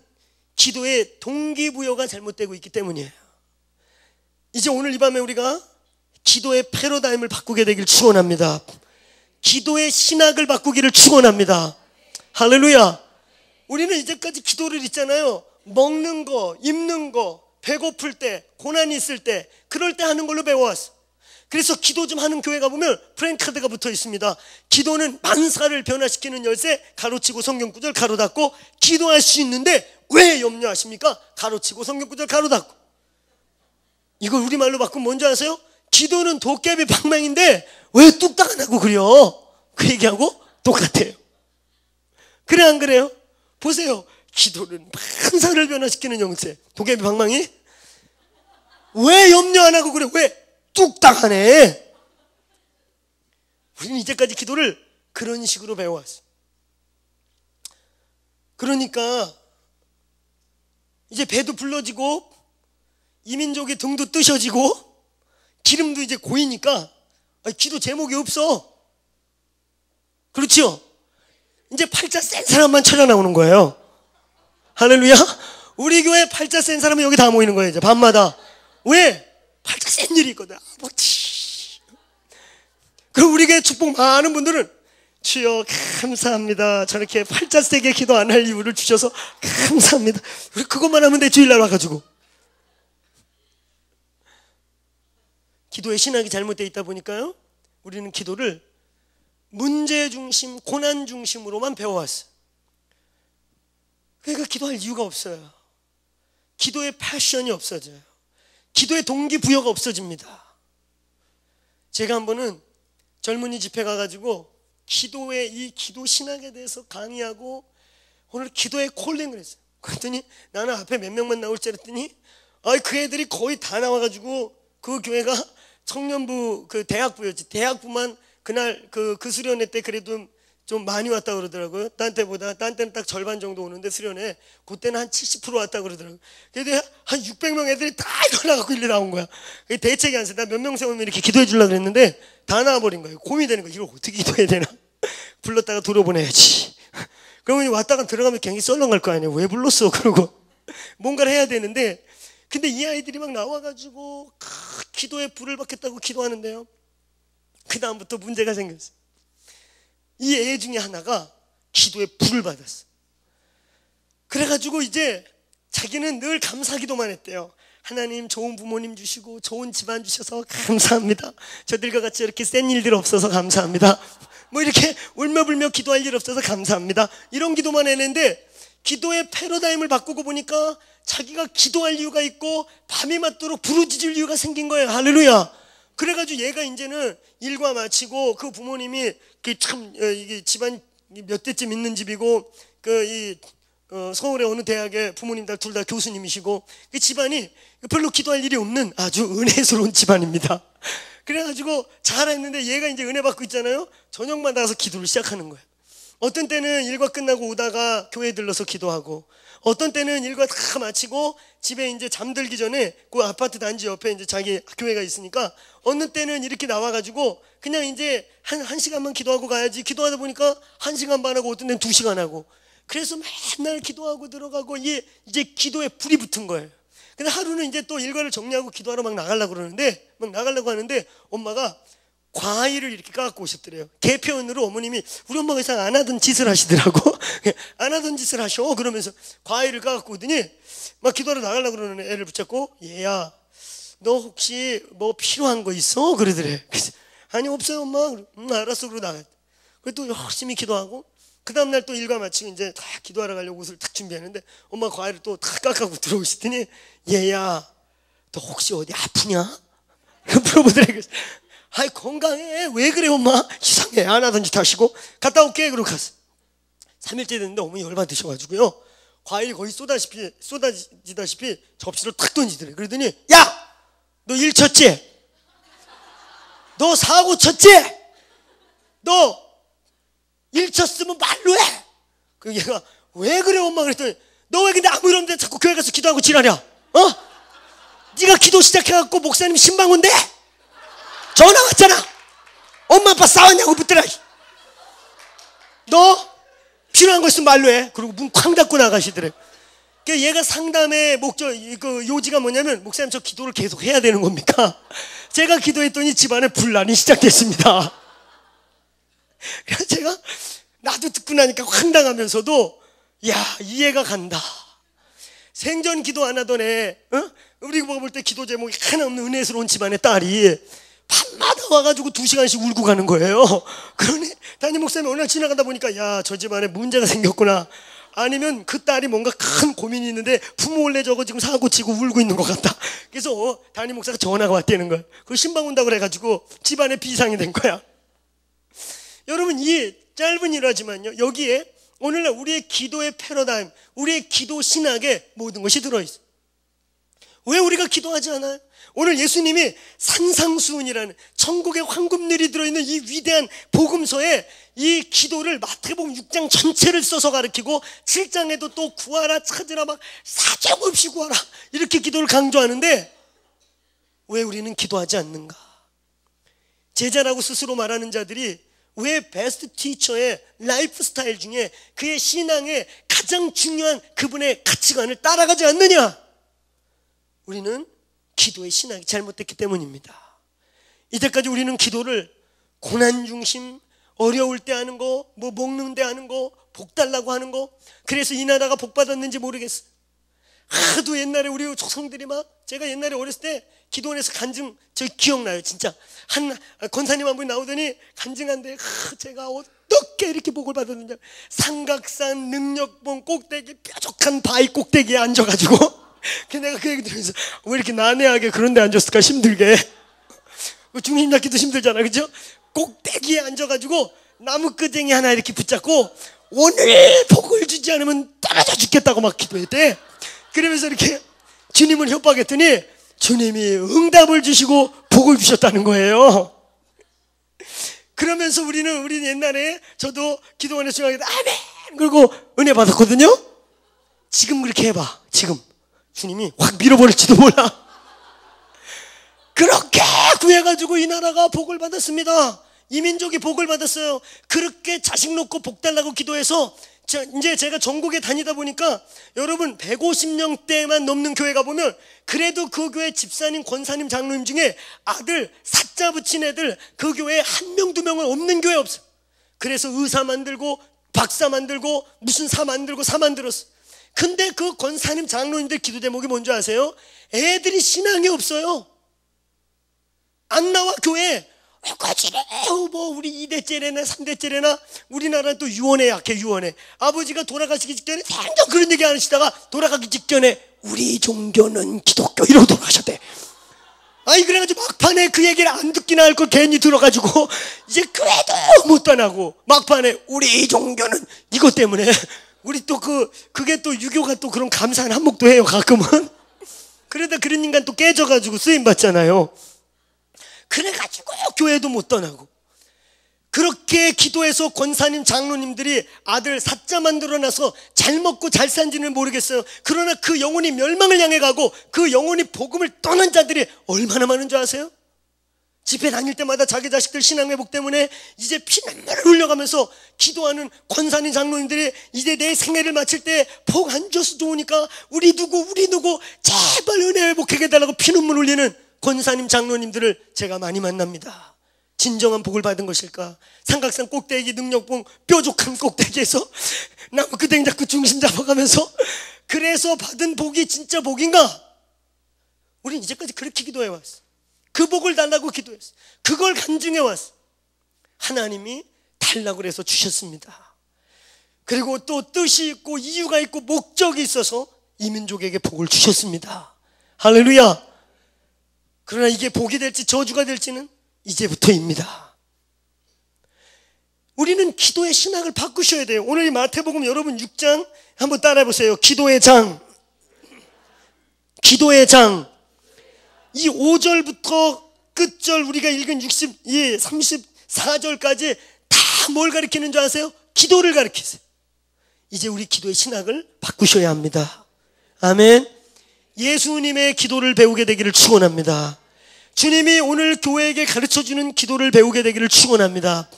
A: 기도의 동기부여가 잘못되고 있기 때문이에요. 이제 오늘 이 밤에 우리가 기도의 패러다임을 바꾸게 되길 축원합니다. 기도의 신학을 바꾸기를 축원합니다. 할렐루야. 우리는 이제까지 기도를 있잖아요, 먹는 거, 입는 거, 배고플 때, 고난이 있을 때, 그럴 때 하는 걸로 배워왔어. 그래서 기도 좀 하는 교회 가보면 프랭카드가 붙어 있습니다. 기도는 만사를 변화시키는 열쇠, 가로치고 성경구절 가로 닫고 기도할 수 있는데 왜 염려하십니까? 가로치고 성경구절 가로 닫고. 이걸 우리말로 바꾸면 뭔지 아세요? 기도는 도깨비 방망인데 왜 뚝딱 안 하고 그려? 그 얘기하고 똑같아요. 그래 안 그래요? 보세요. 기도는 만사를 변화시키는 열쇠, 도깨비 방망이. 왜 염려 안 하고 그래? 왜 뚝딱 하네? 우리는 이제까지 기도를 그런 식으로 배워왔어. 그러니까 이제 배도 불러지고 이민족의 등도 뜨셔지고 기름도 이제 고이니까 기도 제목이 없어. 그렇죠? 이제 팔자 센 사람만 찾아 나오는 거예요. 할렐루야. 우리 교회 팔자 센 사람은 여기 다 모이는 거예요, 이제 밤마다. 왜? 팔자 센 일이 있거든. 그럼 우리 교회 축복 많은 분들은 주여 감사합니다, 저렇게 팔자 세게 기도 안 할 이유를 주셔서 감사합니다. 우리 그것만 하면 돼. 주일날 와가지고. 기도의 신학이 잘못되어 있다 보니까요, 우리는 기도를 문제 중심, 고난 중심으로만 배워왔어요. 그러니까 기도할 이유가 없어요. 기도의 패션이 없어져요. 기도의 동기부여가 없어집니다. 제가 한 번은 젊은이 집회 가가지고 기도의 이 기도 신학에 대해서 강의하고 오늘 기도의 콜링을 했어요. 그랬더니 나는 앞에 몇 명만 나올 줄 알았더니 그 애들이 거의 다 나와가지고, 그 교회가 청년부, 그 대학부였지. 대학부만 그날 그 수련회 때 그래도 좀 많이 왔다 그러더라고요. 딴 때는 딱 절반 정도 오는데 수련회 그때는 한 70% 왔다 그러더라고요. 그래도 한 600명 애들이 다 일어나갖고 일로 나온 거야. 대책이 안 써. 나 몇 명 세우면 이렇게 기도해 주려고 그랬는데 다 나와버린 거예요. 고민이 되는 거예요. 이걸 어떻게 기도해야 되나. 불렀다가 돌아보내야지. 그러면 왔다가 들어가면 괜히 썰렁할 거 아니에요. 왜 불렀어? 그러고 뭔가를 해야 되는데, 근데 이 아이들이 막 나와가지고 기도에 불을 받겠다고 기도하는데요, 그 다음부터 문제가 생겼어요. 이 애 중에 하나가 기도에 불을 받았어. 그래가지고 이제 자기는 늘 감사기도만 했대요. 하나님 좋은 부모님 주시고 좋은 집안 주셔서 감사합니다. 저들과 같이 이렇게 센 일들 없어서 감사합니다. 뭐 이렇게 울며불며 기도할 일 없어서 감사합니다. 이런 기도만 했는데, 기도의 패러다임을 바꾸고 보니까 자기가 기도할 이유가 있고 밤이 맞도록 부르짖을 이유가 생긴 거예요. 할렐루야. 그래가지고 얘가 이제는 일과 마치고, 그 부모님이 이게 집안 몇 대쯤 있는 집이고, 서울의 어느 대학의 부모님 둘 다 교수님이시고, 그 집안이 별로 기도할 일이 없는 아주 은혜스러운 집안입니다. 그래가지고 잘했는데 얘가 이제 은혜 받고 있잖아요. 저녁마다 가서 기도를 시작하는 거예요. 어떤 때는 일과 끝나고 오다가 교회에 들러서 기도하고, 어떤 때는 일과 다 마치고 집에 이제 잠들기 전에 그 아파트 단지 옆에 이제 자기 교회가 있으니까 어느 때는 이렇게 나와가지고 그냥 이제 한 시간만 기도하고 가야지. 기도하다 보니까 1시간 반 하고 어떤 때는 2시간 하고. 그래서 맨날 기도하고 들어가고 이제 기도에 불이 붙은 거예요. 근데 하루는 이제 또 일과를 정리하고 기도하러 막 나가려고 하는데 엄마가 과일을 이렇게 까갖고 오셨더래요. 개편으로 어머님이 우리 엄마가 이상 안 하던 짓을 하시더라고. 안 하던 짓을 하셔. 그러면서 과일을 까갖고 오더니 막 기도하러 나가려고 그러는 애를 붙잡고 얘야 너 혹시 뭐 필요한 거 있어? 그러더래. 그래서 아니 없어요 엄마. 알았어. 그러고 나갔. 그래서 또 열심히 기도하고 그 다음날 또 일과 마치고 이제 다 기도하러 가려고 옷을 딱 준비하는데 엄마 과일을 또 다 깎아고 들어오시더니 얘야 너 혹시 어디 아프냐? 물어보더래. 아이 건강해. 왜 그래 엄마? 이상해. 안 하던 짓 하시고. 갔다 올게. 그러고 갔어. 3일째 됐는데 어머니 열받으셔가지고요 과일이 거의 쏟아지다시피 접시를 탁 던지더래. 그러더니 야! 너 일 쳤지? 너 사고 쳤지? 너 일 쳤으면 말로 해. 그 얘가 왜 그래 엄마? 그랬더니 너 왜 근데 아무 일 없는데 자꾸 교회 가서 기도하고 지랄이야? 어? 네가 기도 시작해갖고 목사님 신방운데? 전화 왔잖아. 엄마 아빠 싸웠냐고 묻더라. 너 필요한 거 있으면 말로 해. 그리고 문 쾅 닫고 나가시더래. 얘가 상담의 목적, 그 요지가 뭐냐면 목사님 저 기도를 계속 해야 되는 겁니까? 제가 기도했더니 집안에 분란이 시작됐습니다. 그래서 제가 나도 듣고 나니까 황당하면서도 야 이해가 간다. 생전 기도 안 하던 애, 우리 볼 때 기도 제목이 하나 없는 은혜스러운 집안의 딸이 밤마다 와가지고 2시간씩 울고 가는 거예요. 그러니 담임 목사님이 어느 날 지나가다 보니까 야 저 집안에 문제가 생겼구나. 아니면 그 딸이 뭔가 큰 고민이 있는데 부모 원래 저거 지금 사고치고 울고 있는 것 같다. 그래서 담임 목사가 전화가 왔다는 거야. 그 신방 온다고 그래가지고 집안에 비상이 된 거야. 여러분 이 짧은 일화지만요 여기에 오늘날 우리의 기도의 패러다임, 우리의 기도 신학에 모든 것이 들어있어요. 왜 우리가 기도하지 않아요? 오늘 예수님이 산상수훈이라는 천국의 황금률이 들어있는 이 위대한 복음서에 이 기도를 마태복음 6장 전체를 써서 가르치고 7장에도 또 구하라 찾으라 막 사정없이 구하라 이렇게 기도를 강조하는데 왜 우리는 기도하지 않는가? 제자라고 스스로 말하는 자들이 왜 베스트 티처의 라이프 스타일 중에 그의 신앙의 가장 중요한 그분의 가치관을 따라가지 않느냐? 우리는 기도의 신학이 잘못됐기 때문입니다. 이때까지 우리는 기도를 고난 중심, 어려울 때 하는 거, 뭐 먹는 데 하는 거, 복 달라고 하는 거, 그래서 이 나라가 복 받았는지 모르겠어. 하도 옛날에 우리 조상들이 막 제가 옛날에 어렸을 때 기도원에서 간증 저 기억나요. 진짜 한 권사님 한 분이 나오더니 간증한데 제가 어떻게 이렇게 복을 받았는지 삼각산 능력봉 꼭대기 뾰족한 바위 꼭대기에 앉아가지고 내가 그 얘기 들으면서 왜 이렇게 난해하게 그런 데 앉았을까 힘들게. 중심 잡기도 힘들잖아 그죠? 꼭대기에 앉아가지고 나무끄댕이 하나 이렇게 붙잡고 오늘 복을 주지 않으면 떨어져 죽겠다고 막 기도했대. 그러면서 이렇게 주님을 협박했더니 주님이 응답을 주시고 복을 주셨다는 거예요. 그러면서 우리는 옛날에 저도 기도원에 수행하게 아멘 그리고 은혜 받았거든요. 지금 그렇게 해봐. 지금 주님이 확 밀어버릴지도 몰라. 그렇게 구해가지고 이 나라가 복을 받았습니다. 이 민족이 복을 받았어요. 그렇게 자식 놓고 복 달라고 기도해서 이제 제가 전국에 다니다 보니까 여러분 150명대만 넘는 교회 가보면 그래도 그 교회 집사님, 권사님, 장로님 중에 아들 사자 붙인 애들 그 교회에 1명, 2명은 없는 교회 없어. 그래서 의사 만들고 박사 만들고 무슨 사 만들고 사 만들었어. 근데 그 권사님, 장로님들 기도 제목이 뭔지 아세요? 애들이 신앙이 없어요. 안 나와 교회에. 거지래 뭐 우리 2대째래나 3대째래나 우리나라는 또 유언에 약해. 유언에 아버지가 돌아가시기 직전에 생전 그런 얘기 안 하시다가 돌아가기 직전에 우리 종교는 기독교 이러고 돌아가셨대. 아이 그래가지고 막판에 그 얘기를 안 듣기나 할 걸 괜히 들어가지고 이제 그래도 못 떠나고 막판에 우리 종교는 이것 때문에 우리 또 그게 또 유교가 또 그런 감사한 한몫도 해요 가끔은. 그러다 그런 인간 또 깨져가지고 쓰임 받잖아요. 그래가지고 교회도 못 떠나고. 그렇게 기도해서 권사님 장로님들이 아들 사자 만들어놔서 잘 먹고 잘 산지는 모르겠어요. 그러나 그 영혼이 멸망을 향해 가고 그 영혼이 복음을 떠난 자들이 얼마나 많은 줄 아세요? 집회 다닐 때마다 자기 자식들 신앙회복 때문에 이제 피눈물을 흘려가면서 기도하는 권사님 장로님들이 이제 내 생애를 마칠 때 복 안 줘서 좋으니까 우리 누구 제발 은혜 회복하게 해달라고 피눈물 흘리는 권사님 장로님들을 제가 많이 만납니다. 진정한 복을 받은 것일까? 삼각산 꼭대기 능력봉 뾰족한 꼭대기에서 나무 그댕 잡고 중심 잡아가면서 그래서 받은 복이 진짜 복인가? 우린 이제까지 그렇게 기도해왔어. 그 복을 달라고 기도했어. 그걸 간증해왔어. 하나님이 달라고 해서 주셨습니다. 그리고 또 뜻이 있고 이유가 있고 목적이 있어서 이 민족에게 복을 주셨습니다. 할렐루야. 그러나 이게 복이 될지 저주가 될지는 이제부터입니다. 우리는 기도의 신학을 바꾸셔야 돼요. 오늘 이 마태복음 여러분 6장 한번 따라해 보세요. 기도의 장. 기도의 장. 이 5절부터 끝절 우리가 읽은 34절까지 다 뭘 가리키는 줄 아세요? 기도를 가리키세요. 이제 우리 기도의 신학을 바꾸셔야 합니다. 아멘. 예수님의 기도를 배우게 되기를 축원합니다. 주님이 오늘 교회에게 가르쳐주는 기도를 배우게 되기를 축원합니다.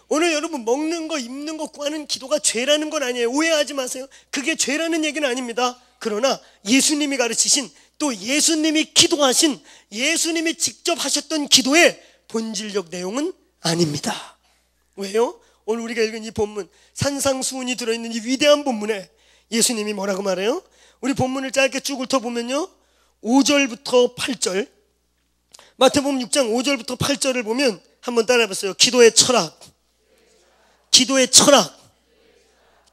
A: 오늘 여러분 먹는 거 입는 거 구하는 기도가 죄라는 건 아니에요. 오해하지 마세요. 그게 죄라는 얘기는 아닙니다. 그러나 예수님이 가르치신 또 예수님이 기도하신 예수님이 직접 하셨던 기도의 본질적 내용은 아닙니다. 왜요? 오늘 우리가 읽은 이 본문 산상수훈이 들어있는 이 위대한 본문에 예수님이 뭐라고 말해요? 우리 본문을 짧게 쭉 훑어보면요 5절부터 8절 마태복음 6장 5절부터 8절을 보면 한번 따라해보세요. 기도의 철학, 기도의 철학,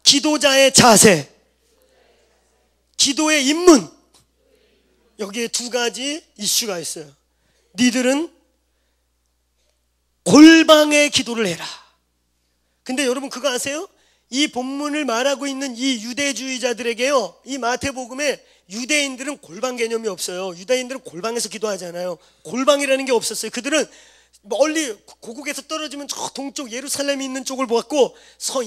A: 기도자의 자세, 기도의 입문. 여기에 두 가지 이슈가 있어요. 니들은 골방의 기도를 해라. 근데 여러분 그거 아세요? 이 본문을 말하고 있는 이 유대주의자들에게요, 이 마태복음에 유대인들은 골방 개념이 없어요. 유대인들은 골방에서 기도하잖아요. 골방이라는 게 없었어요. 그들은 멀리 고국에서 떨어지면 저 동쪽 예루살렘이 있는 쪽을 보았고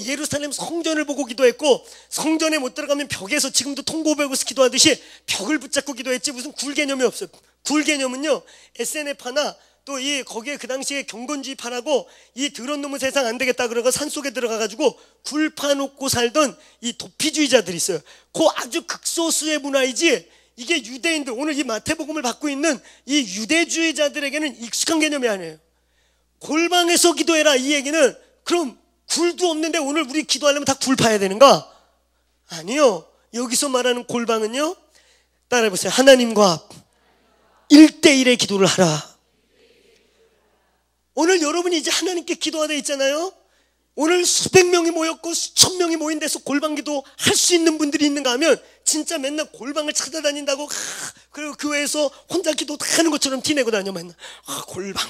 A: 예루살렘 성전을 보고 기도했고 성전에 못 들어가면 벽에서 지금도 통고백에서 기도하듯이 벽을 붙잡고 기도했지 무슨 굴 개념이 없어요. 굴 개념은요 SNF파나 또 이 거기에 그 당시에 경건주의파라고 이 더러운 놈의 세상 안 되겠다 그러고 산속에 들어가가지고 굴 파놓고 살던 이 도피주의자들이 있어요. 그 아주 극소수의 문화이지 이게 유대인들 오늘 이 마태복음을 받고 있는 이 유대주의자들에게는 익숙한 개념이 아니에요. 골방에서 기도해라 이 얘기는 그럼 굴도 없는데 오늘 우리 기도하려면 다 굴 파야 되는가? 아니요. 여기서 말하는 골방은요 따라해보세요. 하나님과 1대1의 기도를 하라. 오늘 여러분이 이제 하나님께 기도하다 있잖아요. 오늘 수백 명이 모였고 수천 명이 모인 데서 골방 기도 할 수 있는 분들이 있는가 하면 진짜 맨날 골방을 찾아다닌다고 그리고 교회에서 혼자 기도 다 하는 것처럼 티내고 다녀 맨날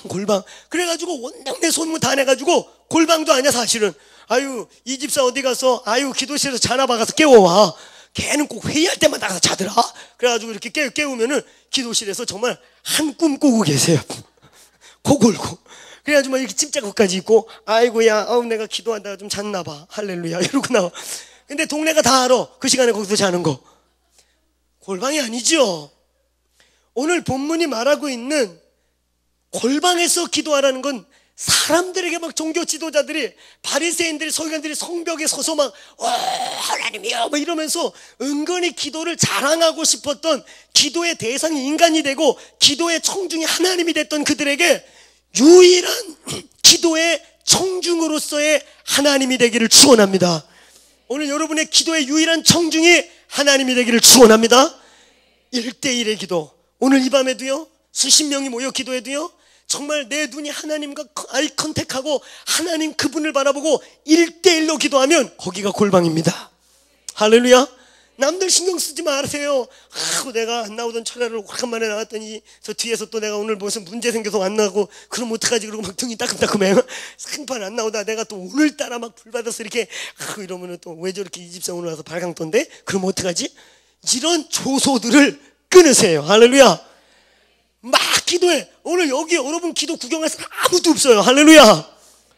A: 골방 그래가지고 온 동네 소문 다 내가지고 골방도 아니야 사실은. 아유 이 집사 어디 가서 아유 기도실에서 자나 박아서 깨워와. 걔는 꼭 회의할 때마다 가서 자더라. 그래가지고 이렇게 깨우면은 기도실에서 정말 한 꿈 꾸고 계세요. 코 골고 그래가지고 막 이렇게 침자국까지 입고 아이고야 내가 기도하다가 좀 잤나봐 할렐루야 이러고 나와. 근데 동네가 다 알아 그 시간에 거기서 자는 거. 골방이 아니죠. 오늘 본문이 말하고 있는 골방에서 기도하라는 건 사람들에게 막 종교 지도자들이 바리새인들이 서기관들이 성벽에 서서 막 하나님이여 막 이러면서 은근히 기도를 자랑하고 싶었던 기도의 대상이 인간이 되고 기도의 청중이 하나님이 됐던 그들에게 유일한 기도의 청중으로서의 하나님이 되기를 축원합니다. 오늘 여러분의 기도의 유일한 청중이 하나님이 되기를 축원합니다. 1대1의 기도. 오늘 이 밤에도요 수십 명이 모여 기도해도요 정말 내 눈이 하나님과 아이 컨택하고 하나님 그분을 바라보고 1대1로 기도하면 거기가 골방입니다. 할렐루야. 남들 신경 쓰지 마세요. 내가 안 나오던 철야를 오래간만에 나왔더니 저 뒤에서 또 내가 오늘 무슨 문제 생겨서 안 나오고 그럼 어떡하지 그러고 막 등이 따끔따끔해. 생판 안 나오다 내가 또 오늘따라 막 불받아서 이렇게 이러면은 또 왜 저렇게 이 집사 오늘 와서 발광던데? 그럼 어떡하지? 이런 조소들을 끊으세요. 할렐루야. 막 기도해. 오늘 여기 여러분 기도 구경할 사람 아무도 없어요. 할렐루야.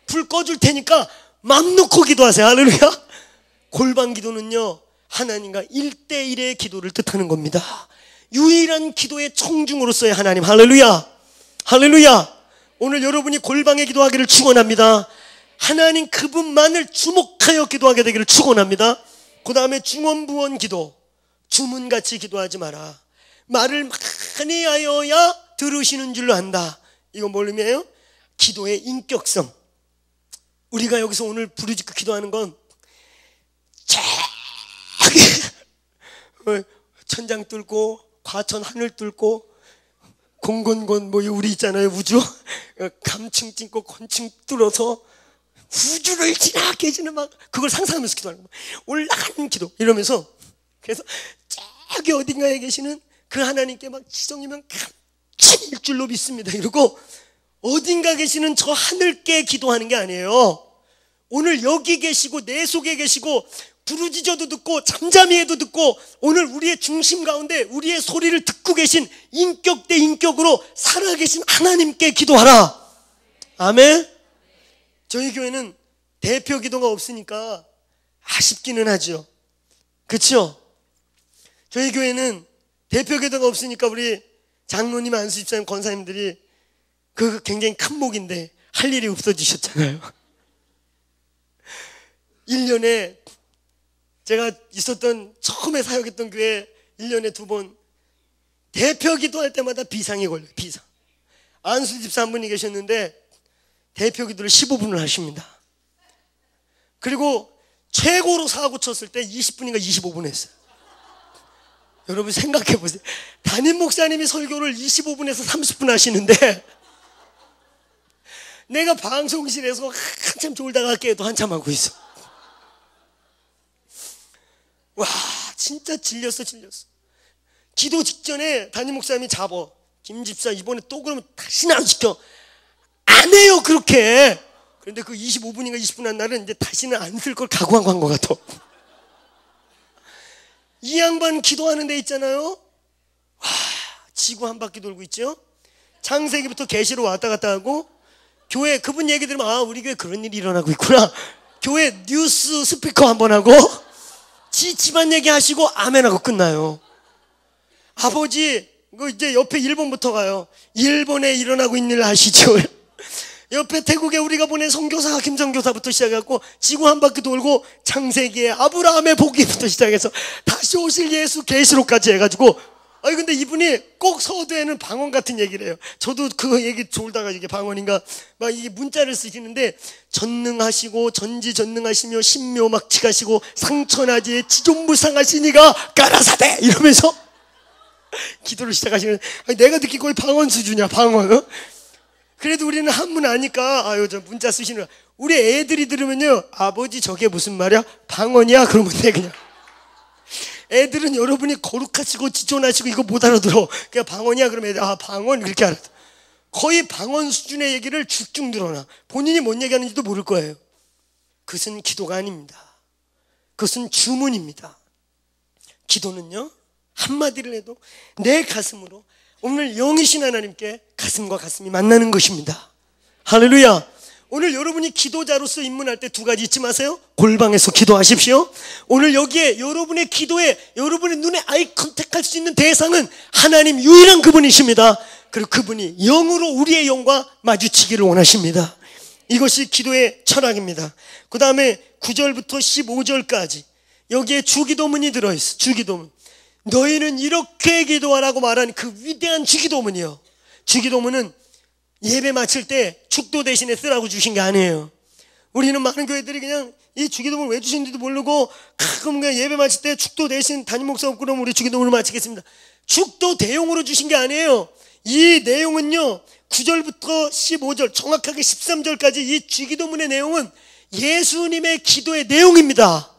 A: 불 꺼줄 테니까 맘 놓고 기도하세요. 할렐루야. 골방 기도는요, 하나님과 1대1의 기도를 뜻하는 겁니다. 유일한 기도의 청중으로서의 하나님. 할렐루야. 할렐루야. 오늘 여러분이 골방에 기도하기를 축원합니다. 하나님 그분만을 주목하여 기도하게 되기를 축원합니다. 그 다음에 중언부언 기도. 주문같이 기도하지 마라. 말을 많이 하여야 들으시는 줄로 안다. 이건 뭘 의미해요? 기도의 인격성. 우리가 여기서 오늘 부르짖고 기도하는 건 저기 천장 뚫고 과천 하늘 뚫고 공건건 뭐 우리 있잖아요, 우주 감층 찢고 건층 뚫어서 우주를 지나게 해주는 막 그걸 상상하면서 기도하는 거예요. 올라가는 기도 이러면서. 그래서 저기 어딘가에 계시는 그 하나님께 막 지성이면 감춘일 줄로 믿습니다 이러고 어딘가 계시는 저 하늘께 기도하는 게 아니에요. 오늘 여기 계시고 내 속에 계시고 부르짖어도 듣고 잠잠히 해도 듣고 오늘 우리의 중심 가운데 우리의 소리를 듣고 계신 인격 대 인격으로 살아계신 하나님께 기도하라. 아멘. 저희 교회는 대표 기도가 없으니까 아쉽기는 하죠. 그렇죠? 저희 교회는 대표 기도가 없으니까 우리 장로님, 안수 집사님, 권사님들이 그 굉장히 큰 목인데 할 일이 없어지셨잖아요. 1년에 제가 있었던 처음에 사역했던 교회 1년에 2번 대표 기도할 때마다 비상이 걸려요. 비상. 안수 집사 한 분이 계셨는데 대표 기도를 15분을 하십니다. 그리고 최고로 사고 쳤을 때 20분인가 25분 했어요. 여러분 생각해 보세요. 담임 목사님이 설교를 25분에서 30분 하시는데 내가 방송실에서 한참 졸다가 깨도 한참 하고 있어. 와, 진짜 질렸어. 기도 직전에 담임 목사님이 잡어. 김 집사 이번에 또 그러면 다시는 안 시켜. 안 해요 그렇게. 그런데 그 25분인가 20분 한 날은 이제 다시는 안 쓸 걸 각오한 것 같아. 이 양반 기도하는 데 있잖아요. 와, 지구 한 바퀴 돌고 있죠. 창세기부터 계시로 왔다 갔다 하고 교회 그분 얘기 들으면 아 우리 교회 그런 일이 일어나고 있구나. 교회 뉴스 스피커 한번 하고 집안 얘기하시고 아멘하고 끝나요. 아버지 그 이제 옆에 일본부터 가요. 일본에 일어나고 있는 일 아시죠? 옆에 태국에 우리가 보낸 선교사 김선교사부터 시작해갖고 지구 한 바퀴 돌고 창세기에 아브라함의 복기부터 시작해서 다시 오실 예수 계시록까지 해가지고 아니 근데 이분이 꼭 서두에는 방언 같은 얘기를 해요. 저도 그 얘기 졸다가 이게 방언인가 막 이게 문자를 쓰시는데 전능하시고 전지전능하시며 신묘막측하시고 상천하지에 지존무상하시니가 가라사대 이러면서 기도를 시작하시는. 아니 내가 듣기 거의 방언 수준이야 방언. 어? 그래도 우리는 한문 아니까 아유 저 문자 쓰시는 우리 애들이 들으면요 아버지 저게 무슨 말이야? 방언이야? 그러면 돼 그냥. 애들은 여러분이 거룩하시고 지존하시고 이거 못 알아들어. 그냥 방언이야 그러면 애들 아 방언 그렇게 알아들어. 거의 방언 수준의 얘기를 쭉쭉 늘어나. 본인이 뭔 얘기하는지도 모를 거예요. 그것은 기도가 아닙니다. 그것은 주문입니다. 기도는요 한마디를 해도 내 가슴으로 오늘 영이신 하나님께 가슴과 가슴이 만나는 것입니다. 할렐루야. 오늘 여러분이 기도자로서 입문할 때 2가지 잊지 마세요. 골방에서 기도하십시오. 오늘 여기에 여러분의 기도에 여러분의 눈에 아이 컨택할 수 있는 대상은 하나님 유일한 그분이십니다. 그리고 그분이 영으로 우리의 영과 마주치기를 원하십니다. 이것이 기도의 철학입니다. 그 다음에 9절부터 15절까지 여기에 주기도문이 들어있어. 주기도문. 너희는 이렇게 기도하라고 말하는 그 위대한 주기도문이요. 주기도문은 예배 마칠 때 축도 대신에 쓰라고 주신 게 아니에요. 우리는 많은 교회들이 그냥 이 주기도문을 왜 주신지도 모르고 가끔 그냥 예배 마칠 때 축도 대신 담임 목사 없고 그럼 우리 주기도문을 마치겠습니다. 축도 대용으로 주신 게 아니에요. 이 내용은요 9절부터 15절 정확하게 13절까지 이 주기도문의 내용은 예수님의 기도의 내용입니다.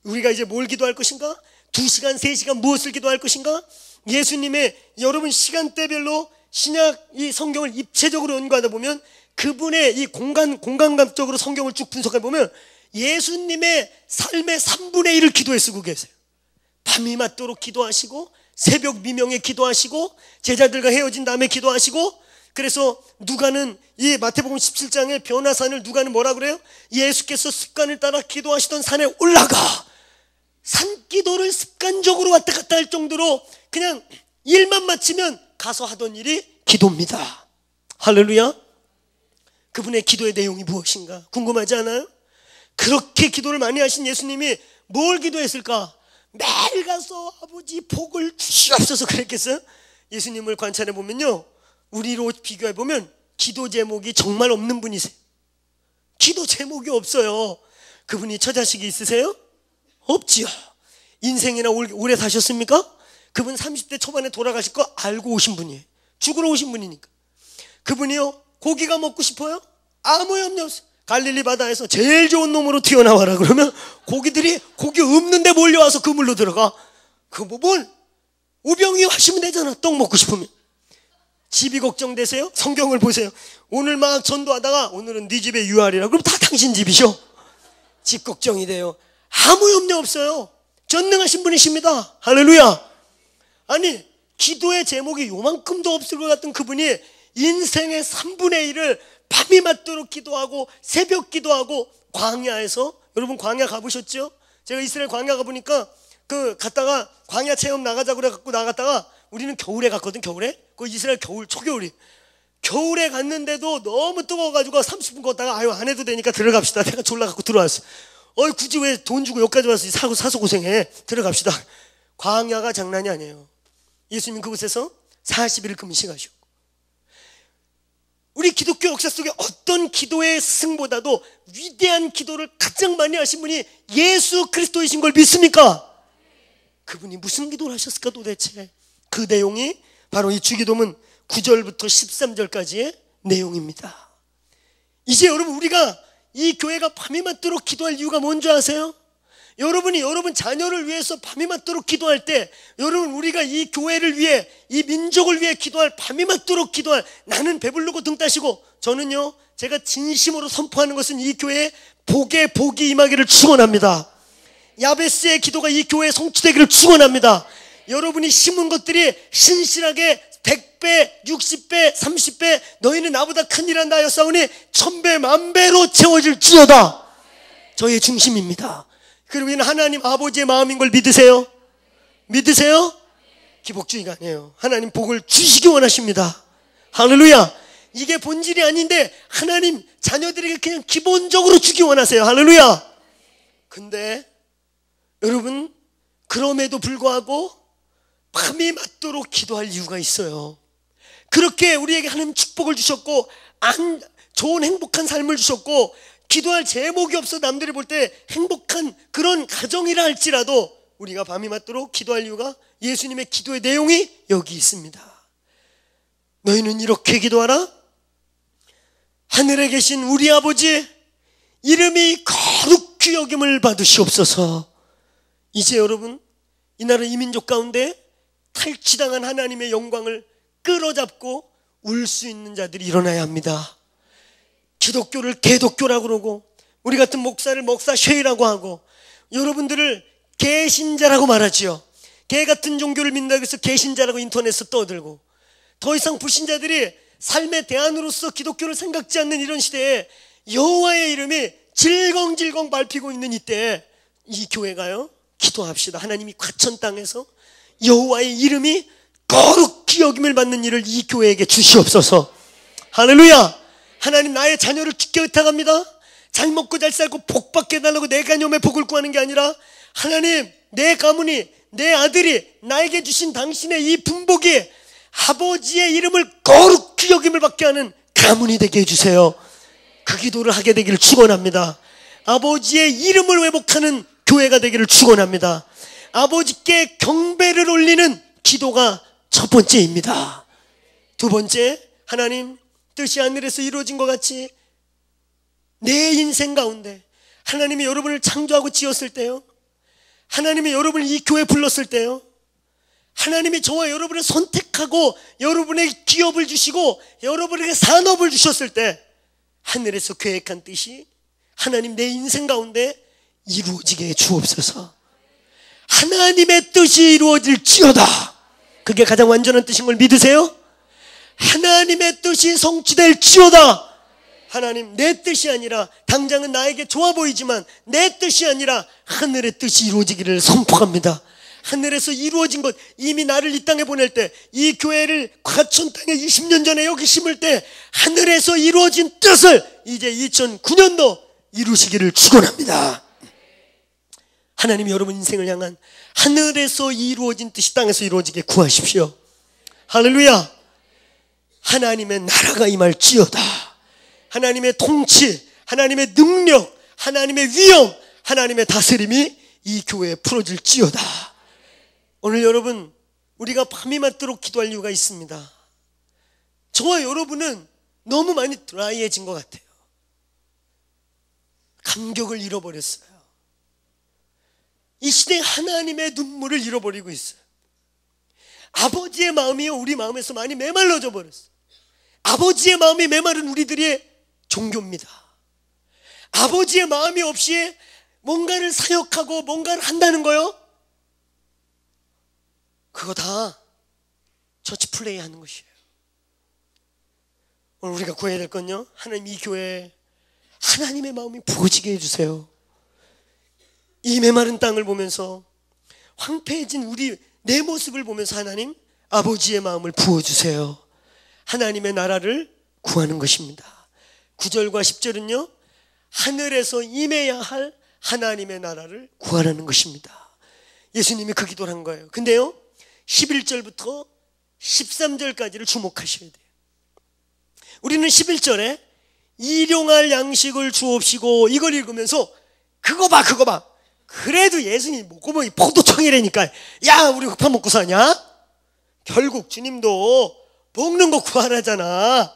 A: 우리가 이제 뭘 기도할 것인가? 2시간, 3시간 무엇을 기도할 것인가? 예수님의 여러분 시간대별로 신약 이 성경을 입체적으로 연구하다 보면 그분의 이 공간감적으로 성경을 쭉 분석해 보면 예수님의 삶의 3분의 1을 기도에 쓰고 계세요. 밤이 맞도록 기도하시고 새벽 미명에 기도하시고 제자들과 헤어진 다음에 기도하시고 그래서 누가는 이 마태복음 17장의 변화산을 누가는 뭐라 그래요? 예수께서 습관을 따라 기도하시던 산에 올라가 산기도를 습관적으로 왔다 갔다 할 정도로 그냥 일만 마치면 가서 하던 일이 기도입니다. 할렐루야. 그분의 기도의 내용이 무엇인가 궁금하지 않아요? 그렇게 기도를 많이 하신 예수님이 뭘 기도했을까? 매일 가서 아버지 복을 주시옵소서 그랬겠어요? 예수님을 관찰해 보면요, 우리로 비교해 보면 기도 제목이 정말 없는 분이세요. 기도 제목이 없어요. 그분이 처자식이 있으세요? 없지요. 인생이나 오래 사셨습니까? 그분 30대 초반에 돌아가실 거 알고 오신 분이에요. 죽으러 오신 분이니까. 그분이요, 고기가 먹고 싶어요? 아무 염려 없어요. 갈릴리 바다에서 제일 좋은 놈으로 튀어나와라 그러면 고기들이 고기 없는데 몰려와서 그물로 들어가. 뭘 우병이 하시면 되잖아. 떡 먹고 싶으면. 집이 걱정되세요? 성경을 보세요. 오늘 막 전도하다가 오늘은 네 집에 유알이라 그럼 다 당신 집이셔. 집 걱정이 돼요. 아무 염려 없어요. 전능하신 분이십니다. 할렐루야. 아니 기도의 제목이 요만큼도 없을 것 같은 그분이 인생의 3분의 1을 밤이 맞도록 기도하고 새벽 기도하고 광야에서, 여러분 광야 가보셨죠? 제가 이스라엘 광야 가보니까 갔다가 광야 체험 나가자고 그래갖고 나갔다가 우리는 겨울에 갔거든. 겨울에 그 이스라엘 겨울 초겨울이 겨울에 갔는데도 너무 뜨거워가지고 30분 걷다가 아유 안 해도 되니까 들어갑시다. 내가 졸라갖고 들어왔어. 굳이 왜 돈 주고 여기까지 와서 사서 고생해. 들어갑시다. 광야가 장난이 아니에요. 예수님 그곳에서 40일 금식하셨고, 우리 기독교 역사 속에 어떤 기도의 스승보다도 위대한 기도를 가장 많이 하신 분이 예수 그리스도이신 걸 믿습니까? 그분이 무슨 기도를 하셨을까 도대체? 그 내용이 바로 이 주기도문 9절부터 13절까지의 내용입니다. 이제 여러분, 우리가 이 교회가 밤이 맞도록 기도할 이유가 뭔지 아세요? 여러분이 여러분 자녀를 위해서 밤이 맞도록 기도할 때, 여러분 우리가 이 교회를 위해, 이 민족을 위해 기도할, 밤이 맞도록 기도할, 나는 배부르고 등 따시고, 저는요 제가 진심으로 선포하는 것은 이 교회에 복에 복이 임하기를 축원합니다. 야베스의 기도가 이 교회에 성취되기를 축원합니다. 여러분이 심은 것들이 신실하게 100배, 60배, 30배, 너희는 나보다 큰 일을 한다 하였사오니 1000배, 1000배로 채워질지어다. 저의 중심입니다. 그리고 이는 하나님 아버지의 마음인 걸 믿으세요? 믿으세요? 기복주의가 아니에요. 하나님 복을 주시기 원하십니다. 할렐루야. 이게 본질이 아닌데 하나님 자녀들에게 그냥 기본적으로 주기 원하세요. 할렐루야. 근데 여러분, 그럼에도 불구하고 밤이 맞도록 기도할 이유가 있어요. 그렇게 우리에게 하나님 축복을 주셨고 좋은 행복한 삶을 주셨고, 기도할 제목이 없어 남들이 볼 때 행복한 그런 가정이라 할지라도 우리가 밤이 맞도록 기도할 이유가, 예수님의 기도의 내용이 여기 있습니다. 너희는 이렇게 기도하라. 하늘에 계신 우리 아버지, 이름이 거룩히 여김을 받으시옵소서. 이제 여러분, 이 나라 이민족 가운데 탈취당한 하나님의 영광을 끌어잡고 울 수 있는 자들이 일어나야 합니다. 기독교를 개독교라고 그러고, 우리 같은 목사를 목사 쉐이라고 하고, 여러분들을 개신자라고 말하지요. 개 같은 종교를 믿는다고 해서 개신자라고 인터넷에서 떠들고, 더 이상 불신자들이 삶의 대안으로서 기독교를 생각지 않는 이런 시대에 여호와의 이름이 질겅질겅 밟히고 있는 이때에 이 교회가요, 기도합시다. 하나님이 과천 땅에서 여호와의 이름이 거룩히 여김을 받는 일을 이 교회에게 주시옵소서. 할렐루야. 하나님, 나의 자녀를 죽게 의탁합니다. 잘 먹고 잘 살고 복 받게 해달라고 내 가념에 복을 구하는 게 아니라, 하나님, 내 가문이, 내 아들이 나에게 주신 당신의 이 분복이 아버지의 이름을 거룩히 여김을 받게 하는 가문이 되게 해주세요. 그 기도를 하게 되기를 축원합니다. 아버지의 이름을 회복하는 교회가 되기를 축원합니다. 아버지께 경배를 올리는 기도가 첫 번째입니다. 두 번째, 하나님 뜻이 하늘에서 이루어진 것 같이 내 인생 가운데 하나님이 여러분을 창조하고 지었을 때요, 하나님이 여러분을 이 교회에 불렀을 때요, 하나님이 저와 여러분을 선택하고 여러분에게 기업을 주시고 여러분에게 산업을 주셨을 때, 하늘에서 계획한 뜻이 하나님 내 인생 가운데 이루어지게 해 주옵소서. 하나님의 뜻이 이루어질지어다. 그게 가장 완전한 뜻인 걸 믿으세요? 하나님의 뜻이 성취될지어다. 하나님, 내 뜻이 아니라, 당장은 나에게 좋아 보이지만 내 뜻이 아니라 하늘의 뜻이 이루어지기를 선포합니다. 하늘에서 이루어진 것, 이미 나를 이 땅에 보낼 때, 이 교회를 과천 땅에 20년 전에 여기 심을 때 하늘에서 이루어진 뜻을 이제 2009년도 이루시기를 축원합니다. 하나님이 여러분 인생을 향한 하늘에서 이루어진 뜻이 땅에서 이루어지게 구하십시오. 할렐루야. 하나님의 나라가 임할지어다. 하나님의 통치, 하나님의 능력, 하나님의 위엄, 하나님의 다스림이 이 교회에 풀어질지어다. 오늘 여러분, 우리가 밤이 맞도록 기도할 이유가 있습니다. 저와 여러분은 너무 많이 드라이해진 것 같아요. 감격을 잃어버렸어요. 이 시대에 하나님의 눈물을 잃어버리고 있어요. 아버지의 마음이요, 우리 마음에서 많이 메말라져 버렸어요. 아버지의 마음이 메마른 우리들의 종교입니다. 아버지의 마음이 없이 뭔가를 사역하고 뭔가를 한다는 거요, 그거 다 처치 플레이 하는 것이에요. 오늘 우리가 구해야 될 건요, 하나님 이 교회에 하나님의 마음이 부어지게 해주세요. 이 메마른 땅을 보면서, 황폐해진 내 모습을 보면서 하나님, 아버지의 마음을 부어주세요. 하나님의 나라를 구하는 것입니다. 9절과 10절은요, 하늘에서 임해야 할 하나님의 나라를 구하라는 것입니다. 예수님이 그 기도를 한 거예요. 근데요, 11절부터 13절까지를 주목하셔야 돼요. 우리는 11절에 일용할 양식을 주옵시고 이걸 읽으면서 그거 봐 그래도 예수님 먹고 보니 포도청이라니까, 야 우리 흑파 먹고 사냐? 결국 주님도 먹는 거 구하라잖아.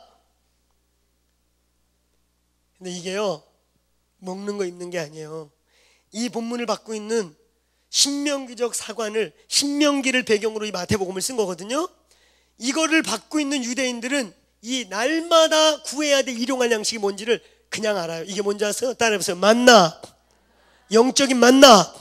A: 근데 이게요, 먹는 거 입는 게 아니에요. 이 본문을 받고 있는 신명기적 사관을, 신명기를 배경으로 이 마태복음을 쓴 거거든요. 이거를 받고 있는 유대인들은 이 날마다 구해야 될 일용할 양식이 뭔지를 그냥 알아요. 이게 뭔지 아세요? 따라해보세요. 만나. 영적인 만나.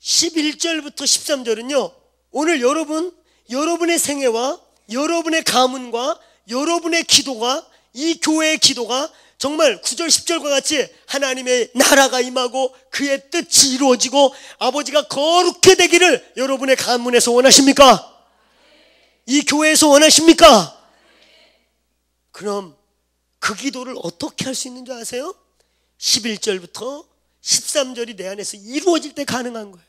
A: 11절부터 13절은요 오늘 여러분의 생애와 여러분의 가문과 여러분의 기도가, 이 교회의 기도가 정말 9절 10절과 같이 하나님의 나라가 임하고 그의 뜻이 이루어지고 아버지가 거룩해 되기를 여러분의 가문에서 원하십니까? 이 교회에서 원하십니까? 그럼 그 기도를 어떻게 할 수 있는 줄 아세요? 11절부터 13절이 내 안에서 이루어질 때 가능한 거예요.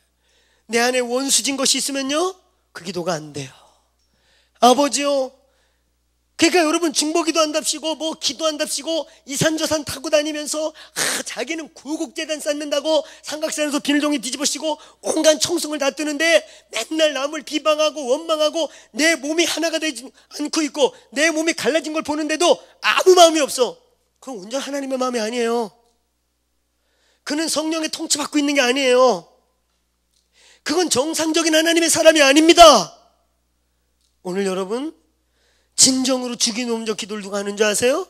A: 내 안에 원수진 것이 있으면요, 그 기도가 안 돼요. 아버지요, 그러니까 여러분 중보기도 한답시고 뭐 기도한답시고 이 산 저 산 타고 다니면서 자기는 구국재단 쌓는다고 삼각산에서 비닐종이 뒤집어쓰고 온갖 청승을 다 뜨는데 맨날 남을 비방하고 원망하고 내 몸이 하나가 되지 않고 있고 내 몸이 갈라진 걸 보는데도 아무 마음이 없어. 그건 온전 하나님의 마음이 아니에요. 그는 성령의 통치받고 있는 게 아니에요. 그건 정상적인 하나님의 사람이 아닙니다. 오늘 여러분 진정으로 주기도문적 기도를 누가 하는 줄 아세요?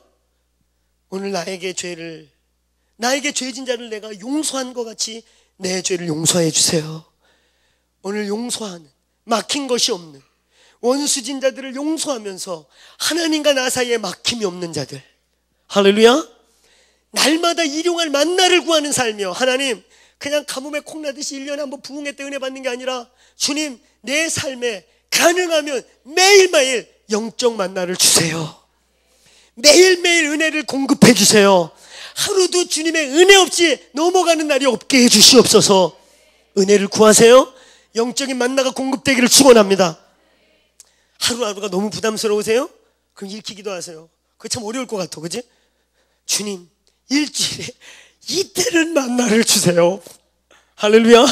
A: 오늘 나에게 죄진 자를 내가 용서한 것 같이 내 죄를 용서해 주세요. 오늘 용서하는, 막힌 것이 없는 원수진 자들을 용서하면서 하나님과 나 사이에 막힘이 없는 자들, 할렐루야. 날마다 일용할 만나를 구하는 삶이요. 하나님, 그냥 가뭄에 콩나듯이 1년에 한번 부흥회 때 은혜 받는 게 아니라 주님, 내 삶에 가능하면 매일매일 영적 만나를 주세요. 매일매일 은혜를 공급해 주세요. 하루도 주님의 은혜 없이 넘어가는 날이 없게 해 주시옵소서. 은혜를 구하세요. 영적인 만나가 공급되기를 축원합니다. 하루하루가 너무 부담스러우세요? 그럼 이렇게 기도하세요. 그게 참 어려울 것 같아, 그지? 주님, 일주일에 이틀은 만나를 주세요. 할렐루야.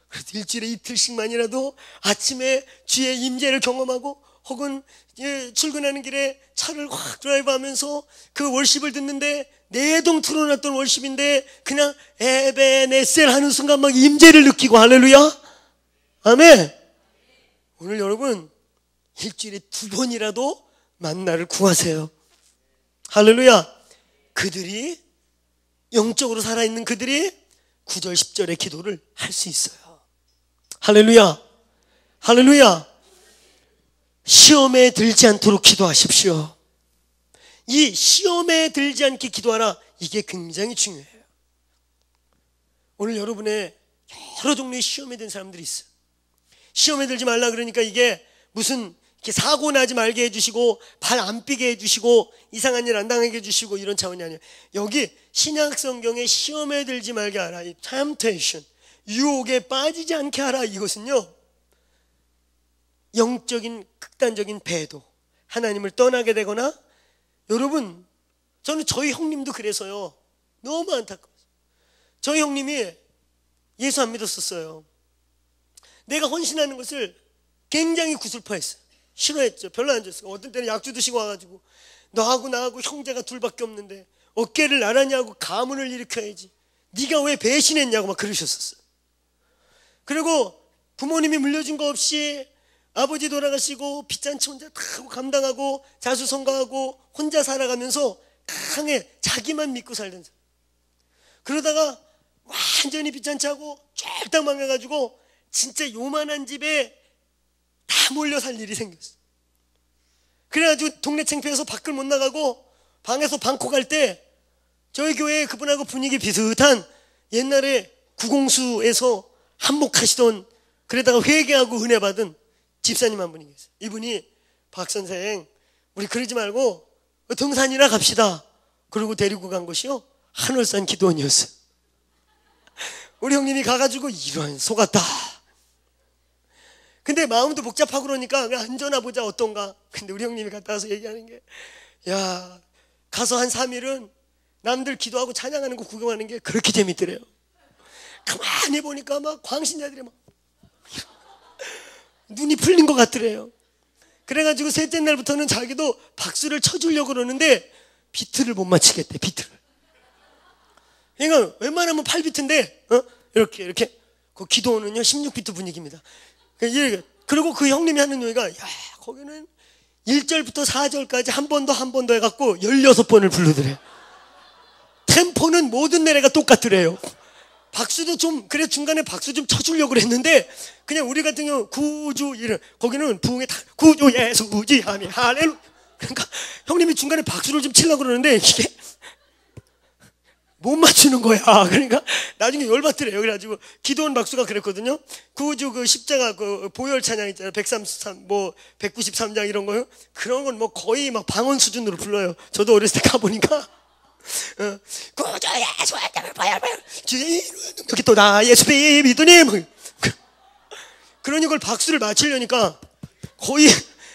A: 그래서 일주일에 이틀씩만이라도 아침에 주의 임재를 경험하고 혹은 출근하는 길에 차를 확 드라이브하면서 그 월십을 듣는데 내동 틀어놨던 월십인데 그냥 에베네셀 하는 순간 막 임재를 느끼고, 할렐루야. 아멘. 오늘 여러분 일주일에 2번이라도 만나를 구하세요. 할렐루야. 그들이 영적으로 살아있는 그들이 9절 10절의 기도를 할 수 있어요. 할렐루야. 할렐루야. 시험에 들지 않도록 기도하십시오. 이 시험에 들지 않게 기도하라. 이게 굉장히 중요해요. 오늘 여러분의 여러 종류의 시험에 든 사람들이 있어요. 시험에 들지 말라 그러니까 이게 무슨 이렇게 사고 나지 말게 해주시고 발 안 삐게 해주시고 이상한 일 안 당하게 해주시고 이런 차원이 아니에요. 여기 신약 성경에 시험에 들지 말게 하라, 이 temptation, 유혹에 빠지지 않게 하라, 이것은요 영적인 극단적인 배도, 하나님을 떠나게 되거나, 여러분 저는 저희 형님도 그래서요 너무 안타까워요. 저희 형님이 예수 안 믿었었어요. 내가 헌신하는 것을 굉장히 구슬퍼했어요. 싫어했죠. 별로 안 좋았어요. 어떤 때는 약주 드시고 와가지고 너하고 나하고 형제가 둘밖에 없는데 어깨를 나란히하고 가문을 일으켜야지, 네가 왜 배신했냐고 막 그러셨었어요. 그리고 부모님이 물려준 거 없이 아버지 돌아가시고 빚잔치 혼자 다 감당하고 자수성가하고 혼자 살아가면서 강해 자기만 믿고 살던 사람. 그러다가 완전히 빚잔치하고 쫄딱 망해가지고 진짜 요만한 집에 다 몰려 살 일이 생겼어. 그래가지고 동네 창피해서 밖을 못 나가고 방에서 방콕 갈 때 저희 교회에 그분하고 분위기 비슷한 옛날에 구공수에서 한목하시던, 그러다가 회개하고 은혜 받은 집사님 한 분이 계세요. 이분이 박 선생, 우리 그러지 말고 등산이나 갑시다. 그러고 데리고 간 곳이요 한월산 기도원이었어요. 우리 형님이 가가지고 이런 속았다. 근데 마음도 복잡하고 그러니까 그냥 앉아나 보자 어떤가. 근데 우리 형님이 갔다 와서 얘기하는 게, 야 가서 한 3일은 남들 기도하고 찬양하는 거 구경하는 게 그렇게 재밌더래요. 가만히 보니까 막 광신자들이 막 눈이 풀린 것 같더래요. 그래가지고 셋째 날부터는 자기도 박수를 쳐주려고 그러는데 비트를 못 맞추겠대. 비트를. 그러니까 웬만하면 8비트인데 이렇게 그 기도는요 16비트 분위기입니다. 그리고 그 형님이 하는 얘기가, 야 거기는 1절부터 4절까지 한 번 더 해갖고 16번을 부르더래요. 템포는 모든 노래가 똑같더래요. 박수도 좀 그래 중간에 박수 좀 쳐주려고 그랬는데 그냥 우리 같은 경우 구주 이런, 거기는 부흥에 다 구주 예수지 하니 할렐루. 그러니까 형님이 중간에 박수를 좀 치려고 그러는데 이게 못 맞추는 거야. 그러니까 나중에 열받더래요. 그래가지고 기도원 박수가 그랬거든요. 구주 그 십자가 그 보혈 찬양 있잖아요. 133 뭐 193장 이런 거요. 그런 건 뭐 거의 막 방언 수준으로 불러요. 저도 어렸을 때 가보니까 구주 예수 주의 여기 또 나 예수 믿으니 그러니 그걸 박수를 맞추려니까 거의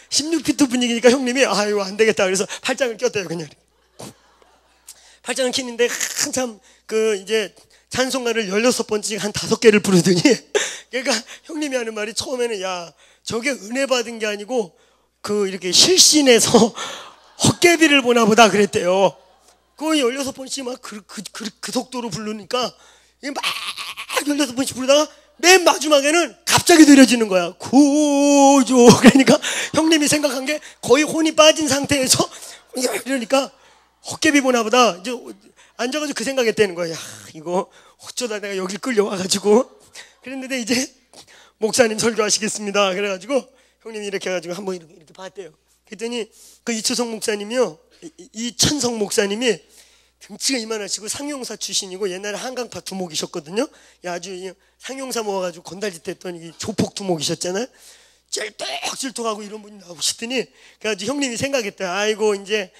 A: 16비트 분위기니까 형님이 아유 안 되겠다 그래서 팔짱을 꼈대요. 그냥 팔짱을 켰는데 한참 그 이제 찬송가를 16번씩 한 5개를 부르더니 그러니까 형님이 하는 말이 처음에는, 야 저게 은혜 받은 게 아니고 그 이렇게 실신해서 헛개비를 보나 보다 그랬대요. 거의 16번씩 막 그 속도로 부르니까 막 16번씩 부르다가 맨 마지막에는 갑자기 느려지는 거야. 구조. 그러니까 형님이 생각한 게 거의 혼이 빠진 상태에서 이러니까 헛개비 보나 보다. 이제 앉아가지고 그 생각했다는 거야. 야, 이거 어쩌다 내가 여길 끌려와가지고. 그랬는데 이제 목사님 설교하시겠습니다. 그래가지고 형님이 이렇게 해가지고 한번 이렇게 봤대요. 그랬더니 그 이초성 목사님이요, 이천성 목사님이 등치가 이만하시고 상용사 출신이고 옛날에 한강파 두목이셨거든요. 아주 상용사 모아가지고 건달짓 했던 이 조폭 두목이셨잖아요. 쩔뚝쩔뚝하고 이런 분이 나오시더니 그래가지고 형님이 생각했대. 아이고 이제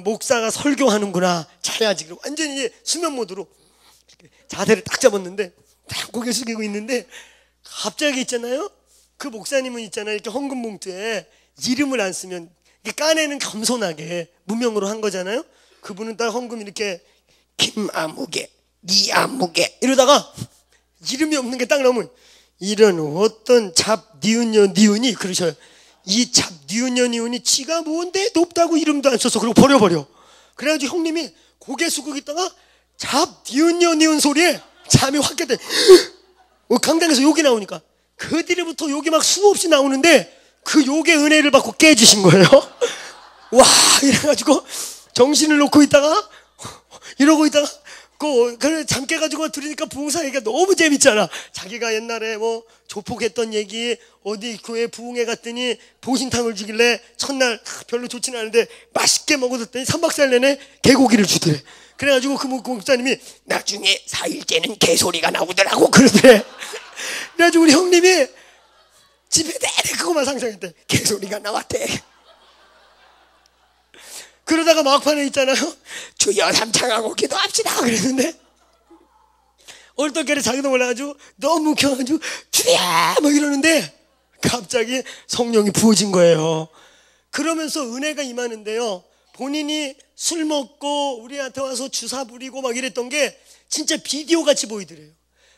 A: 목사가 설교하는구나, 잘해야지. 그리고 완전히 이제 수면 모드로 자세를 딱 잡았는데 딱 고개 숙이고 있는데 갑자기 있잖아요, 그 목사님은 있잖아요, 이렇게 헌금 봉투에 이름을 안 쓰면 까내는 겸손하게 무명으로 한 거잖아요. 그분은 딱 헌금 이렇게 김아무개, 니아무개 이러다가 이름이 없는 게 딱 나오면 이런 어떤 잡 니은여 니은이 그러셔요. 이 잡 니은여 니은이 지가 뭔데 높다고 이름도 안 써서 그리고 버려버려. 그래가지고 형님이 고개 숙이고 있다가 잡 니은여 니은 소리에 잠이 확 깼대. 강당에서 욕이 나오니까 그 뒤로부터 욕이 막 수없이 나오는데 그 욕의 은혜를 받고 깨주신 거예요. 와 이래가지고 정신을 놓고 있다가 이러고 있다가 그래 잠 깨가지고 들으니까 부흥사 얘기가 너무 재밌잖아. 자기가 옛날에 뭐 조폭했던 얘기, 어디 교회 부흥회 갔더니 보신탕을 주길래 첫날 별로 좋지는 않은데 맛있게 먹어줬더니 3박 4일 내내 개고기를 주더래. 그래가지고 그 목사님이 나중에 4일째는 개소리가 나오더라고 그러더래. 그래가지고 우리 형님이 집에 내내 그거만 상상했대. 개소리가 나왔대. 그러다가 막판에 있잖아요. 주여 삼창하고 기도합시다 그랬는데 얼떨결에 자기도 몰라가지고 너무 웃겨가지고 주여 뭐 이러는데 갑자기 성령이 부어진 거예요. 그러면서 은혜가 임하는데요, 본인이 술 먹고 우리한테 와서 주사 부리고 막 이랬던 게 진짜 비디오 같이 보이더래요.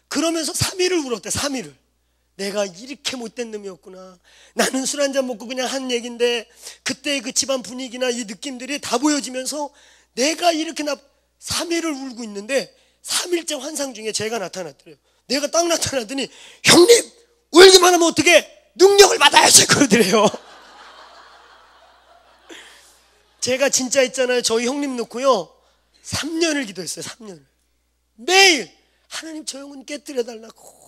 A: 그러면서 3일을 울었대. 3일을. 내가 이렇게 못된 놈이었구나. 나는 술 한잔 먹고 그냥 한 얘긴데 그때 그 집안 분위기나 이 느낌들이 다 보여지면서 내가 이렇게 3일을 울고 있는데 3일째 환상 중에 제가 나타났더래요. 내가 딱 나타나더니 형님 울기만 하면 어떻게 능력을 받아야지 그러더래요. 제가 진짜 있잖아요, 저희 형님 놓고요 3년을 기도했어요. 3년을 매일 하나님 저 영혼 깨뜨려달라고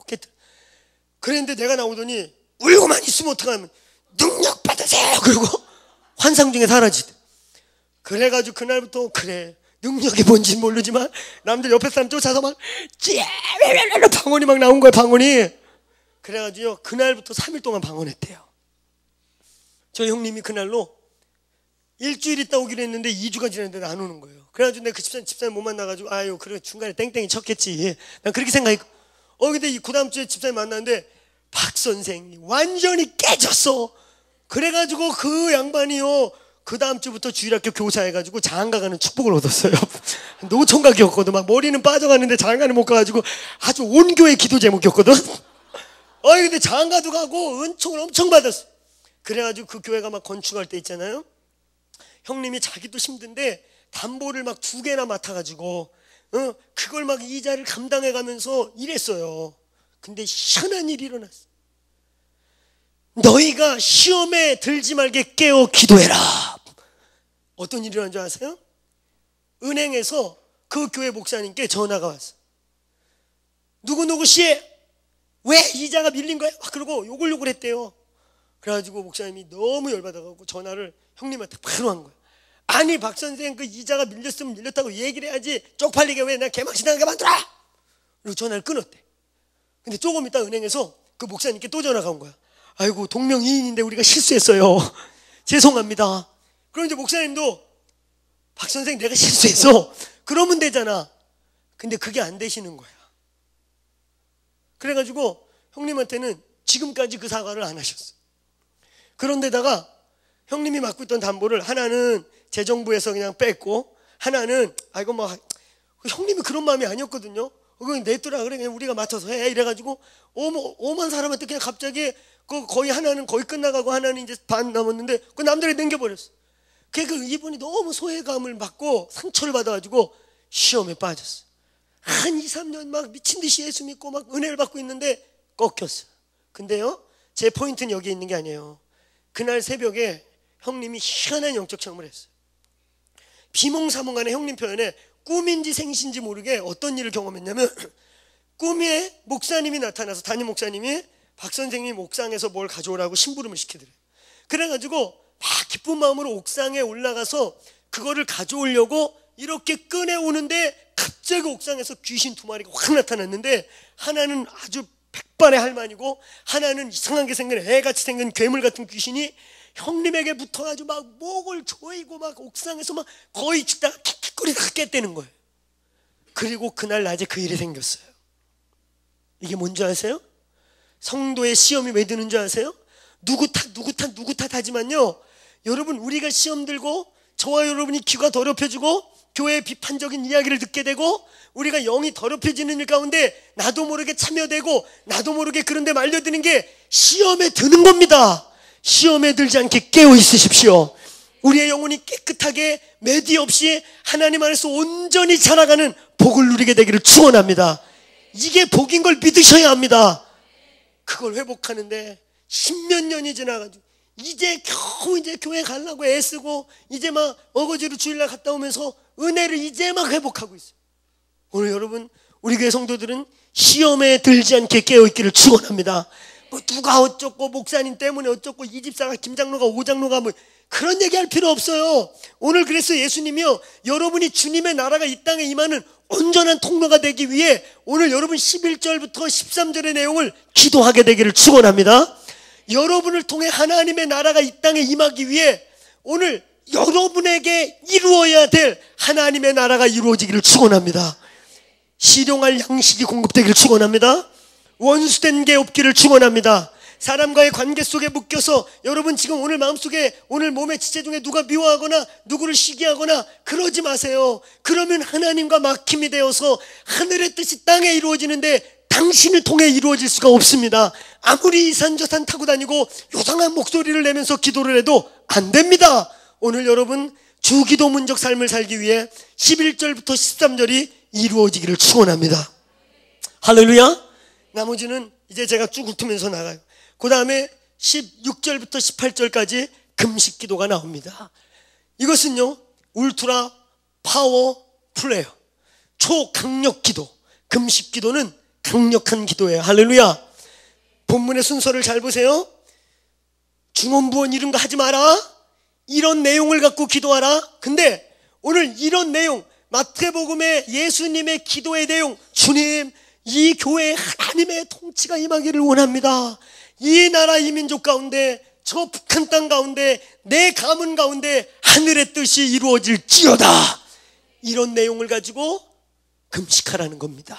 A: 그랬는데 내가 나오더니 울고만 있으면 어떡하면 능력 받으세요 그리고 환상 중에 사라지대. 그래가지고 그날부터 그래 능력이 뭔지 모르지만 남들 옆에 사람 쫓아서 막 방언이 막 나온 거야. 방언이. 그래가지고 그날부터 3일 동안 방언했대요. 저희 형님이 그날로 일주일 있다 오기로 했는데 2주가 지났는데 안 오는 거예요. 그래가지고 내가 그 집사님 못 만나가지고 아유 그래 중간에 땡땡이 쳤겠지 난 그렇게 생각했고, 근데 그 다음 주에 집사님 만났는데 박 선생이 완전히 깨졌어. 그래가지고 그 양반이요 그 다음 주부터 주일학교 교사해가지고 장가 가는 축복을 얻었어요. 노총각이었거든. 막 머리는 빠져가는데 장가는 못 가가지고 아주 온 교회 기도 제목이었거든. 근데 장가도 가고 은총을 엄청 받았어. 그래가지고 그 교회가 막 건축할 때 있잖아요, 형님이 자기도 힘든데 담보를 막 2개나 맡아가지고 그걸 막 이자를 감당해가면서 일했어요. 근데 희한한 일이 일어났어. 너희가 시험에 들지 말게 깨어 기도해라. 어떤 일이 일어난 줄 아세요? 은행에서 그 교회 목사님께 전화가 왔어. 누구누구 씨에 왜 이자가 밀린 거야? 그러고 욕을 했대요. 그래가지고 목사님이 너무 열받아가지고 전화를 형님한테 바로 한 거야. 아니 박 선생 그 이자가 밀렸으면 밀렸다고 얘기를 해야지 쪽팔리게 왜 내가 개망신하게 만들어? 그리고 전화를 끊었대. 근데 조금 있다 은행에서 그 목사님께 또 전화가 온 거야. 아이고 동명이인인데 우리가 실수했어요. 죄송합니다. 그럼 이제 목사님도 박 선생 내가 실수했어 그러면 되잖아. 근데 그게 안 되시는 거야. 그래가지고 형님한테는 지금까지 그 사과를 안 하셨어. 그런데다가 형님이 맡고 있던 담보를 하나는 재정부에서 그냥 뺐고 하나는 아이고 뭐 형님이 그런 마음이 아니었거든요. 그냥 냈더라 그래 그냥 우리가 맡아서 해 이래가지고 오만 사람한테 그냥 갑자기 그 거의 하나는 거의 끝나가고 하나는 이제 반 남았는데 그 남들이 넘겨버렸어. 그 이분이 너무 소외감을 받고 상처를 받아가지고 시험에 빠졌어. 한 2, 3년 막 미친 듯이 예수 믿고 막 은혜를 받고 있는데 꺾였어. 근데요 제 포인트는 여기 있는 게 아니에요. 그날 새벽에 형님이 희한한 영적 체험을 했어요. 비몽사몽간에 형님 표현에 꿈인지 생신지 모르게 어떤 일을 경험했냐면 꿈에 목사님이 나타나서 담임 목사님이 박 선생님 옥상에서 뭘 가져오라고 심부름을 시키더래요. 그래가지고 막 기쁜 마음으로 옥상에 올라가서 그거를 가져오려고 이렇게 꺼내오는데 갑자기 옥상에서 귀신 2마리가 확 나타났는데 하나는 아주 백발의 할머니고 하나는 이상하게 생긴 애같이 생긴 괴물 같은 귀신이 형님에게 붙어가지고 막 목을 조이고 막 옥상에서 막 거의 죽다가 킥킥거리다가 깼다는 거예요. 그리고 그날 낮에 그 일이 생겼어요. 이게 뭔지 아세요? 성도의 시험이 왜 드는 줄 아세요? 누구 탓 하지만요 여러분 우리가 시험 들고 저와 여러분이 귀가 더럽혀지고 교회의 비판적인 이야기를 듣게 되고 우리가 영이 더럽혀지는 일 가운데 나도 모르게 참여되고 나도 모르게 그런데 말려드는 게 시험에 드는 겁니다. 시험에 들지 않게 깨어 있으십시오. 우리의 영혼이 깨끗하게 매디 없이 하나님 안에서 온전히 자라가는 복을 누리게 되기를 축원합니다. 이게 복인 걸 믿으셔야 합니다. 그걸 회복하는데 10몇 년이 지나가지고 이제 겨우 이제 교회 가려고 애쓰고 이제 막 어거지로 주일날 갔다 오면서 은혜를 이제 막 회복하고 있어요. 오늘 여러분, 우리 교회 성도들은 시험에 들지 않게 깨어있기를 축원합니다. 뭐 누가 어쩌고 목사님 때문에 어쩌고 이 집사가 김장로가 오장로가 뭐 그런 얘기할 필요 없어요. 오늘 그래서 예수님이요, 여러분이 주님의 나라가 이 땅에 임하는 온전한 통로가 되기 위해 오늘 여러분 11절부터 13절의 내용을 기도하게 되기를 축원합니다. 여러분을 통해 하나님의 나라가 이 땅에 임하기 위해 오늘 여러분에게 이루어야 될 하나님의 나라가 이루어지기를 축원합니다. 실용할 양식이 공급되기를 축원합니다. 원수된 게 없기를 축원합니다. 사람과의 관계 속에 묶여서 여러분 지금 오늘 마음속에 오늘 몸의 지체 중에 누가 미워하거나 누구를 시기하거나 그러지 마세요. 그러면 하나님과 막힘이 되어서 하늘의 뜻이 땅에 이루어지는데 당신을 통해 이루어질 수가 없습니다. 아무리 이산저산 타고 다니고 요상한 목소리를 내면서 기도를 해도 안 됩니다. 오늘 여러분 주기도문적 삶을 살기 위해 11절부터 13절이 이루어지기를 축원합니다. 할렐루야. 나머지는 이제 제가 쭉 훑으면서 나가요. 그 다음에 16절부터 18절까지 금식 기도가 나옵니다. 이것은요, 울트라 파워 플레이어, 초강력 기도. 금식 기도는 강력한 기도예요. 할렐루야. 본문의 순서를 잘 보세요. 중언부언 이런 거 하지 마라, 이런 내용을 갖고 기도하라. 근데 오늘 이런 내용, 마태복음의 예수님의 기도의 내용, 주님, 이 교회에 하나님의 통치가 임하기를 원합니다. 이 나라 이 민족 가운데, 저 북한 땅 가운데, 내 가문 가운데 하늘의 뜻이 이루어질지어다. 이런 내용을 가지고 금식하라는 겁니다.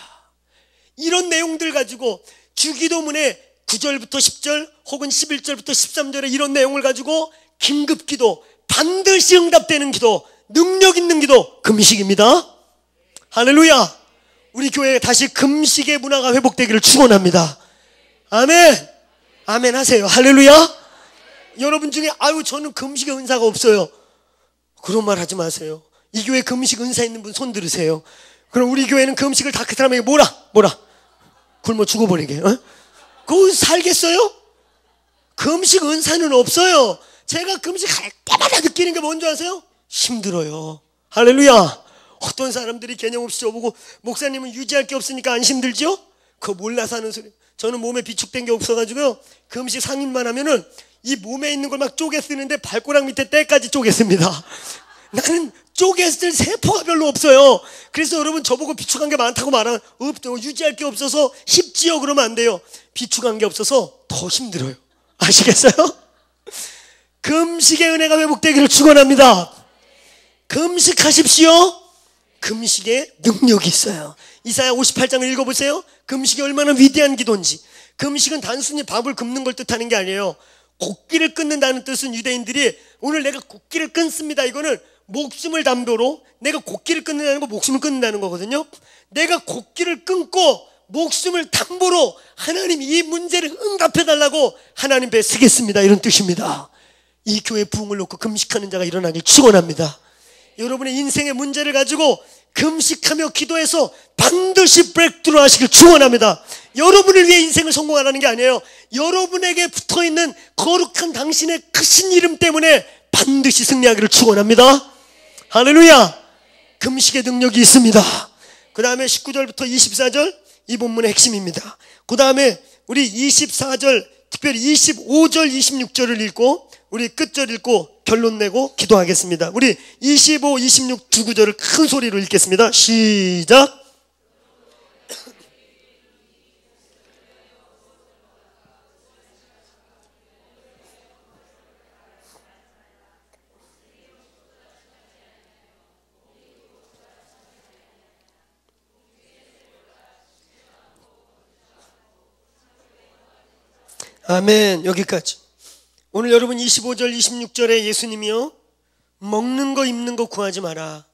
A: 이런 내용들 가지고 주기도문의 9절부터 10절 혹은 11절부터 13절에 이런 내용을 가지고 긴급기도, 반드시 응답되는 기도, 능력 있는 기도, 금식입니다. 할렐루야. 우리 교회에 다시 금식의 문화가 회복되기를 축원합니다. 아멘. 아멘 하세요. 할렐루야. 여러분 중에 아유 저는 금식의 은사가 없어요, 그런 말 하지 마세요. 이 교회 금식 은사 있는 분 손 들으세요. 그럼 우리 교회는 금식을 다 그 사람에게 뭐라 굶어 죽어버리게, 어? 그거 살겠어요? 금식 은사는 없어요. 제가 금식할 때마다 느끼는 게 뭔지 아세요? 힘들어요. 할렐루야. 어떤 사람들이 개념 없이 저보고 목사님은 유지할 게 없으니까 안 힘들죠? 그거 몰라서 하는 소리. 저는 몸에 비축된 게 없어가지고요, 금식 상인만 하면은 이 몸에 있는 걸 막 쪼개 쓰는데 발가락 밑에 때까지 쪼개 씁니다. 나는 쪼개 쓸 세포가 별로 없어요. 그래서 여러분 저보고 비축한 게 많다고 말하면 없죠. 유지할 게 없어서 쉽지요 그러면 안 돼요. 비축한 게 없어서 더 힘들어요. 아시겠어요? 금식의 은혜가 회복되기를 축원합니다. 금식하십시오. 금식에 능력이 있어요. 이사야 58장을 읽어보세요. 금식이 얼마나 위대한 기도인지. 금식은 단순히 밥을 굶는 걸 뜻하는 게 아니에요. 곡기를 끊는다는 뜻은 유대인들이 오늘 내가 곡기를 끊습니다, 이거는 목숨을 담보로, 내가 곡기를 끊는다는 거 목숨을 끊는다는 거거든요. 내가 곡기를 끊고 목숨을 담보로 하나님 이 문제를 응답해달라고 하나님 배에 쓰겠습니다, 이런 뜻입니다. 이 교회 부흥을 놓고 금식하는 자가 일어나길 축원합니다. 여러분의 인생의 문제를 가지고 금식하며 기도해서 반드시 브레이크트루 하시길 축원합니다. 여러분을 위해 인생을 성공하라는 게 아니에요. 여러분에게 붙어있는 거룩한 당신의 크신 이름 때문에 반드시 승리하기를 축원합니다. 할렐루야. 금식의 능력이 있습니다. 그 다음에 19절부터 24절, 이 본문의 핵심입니다. 그 다음에 우리 24절, 특별히 25절 26절을 읽고 우리 끝절 읽고 결론 내고 기도하겠습니다. 우리 25, 26 두 구절을 큰 소리로 읽겠습니다. 시작. 아멘. 여기까지. 오늘 여러분 25절 26절에 예수님이요, 먹는 거 입는 거 구하지 마라.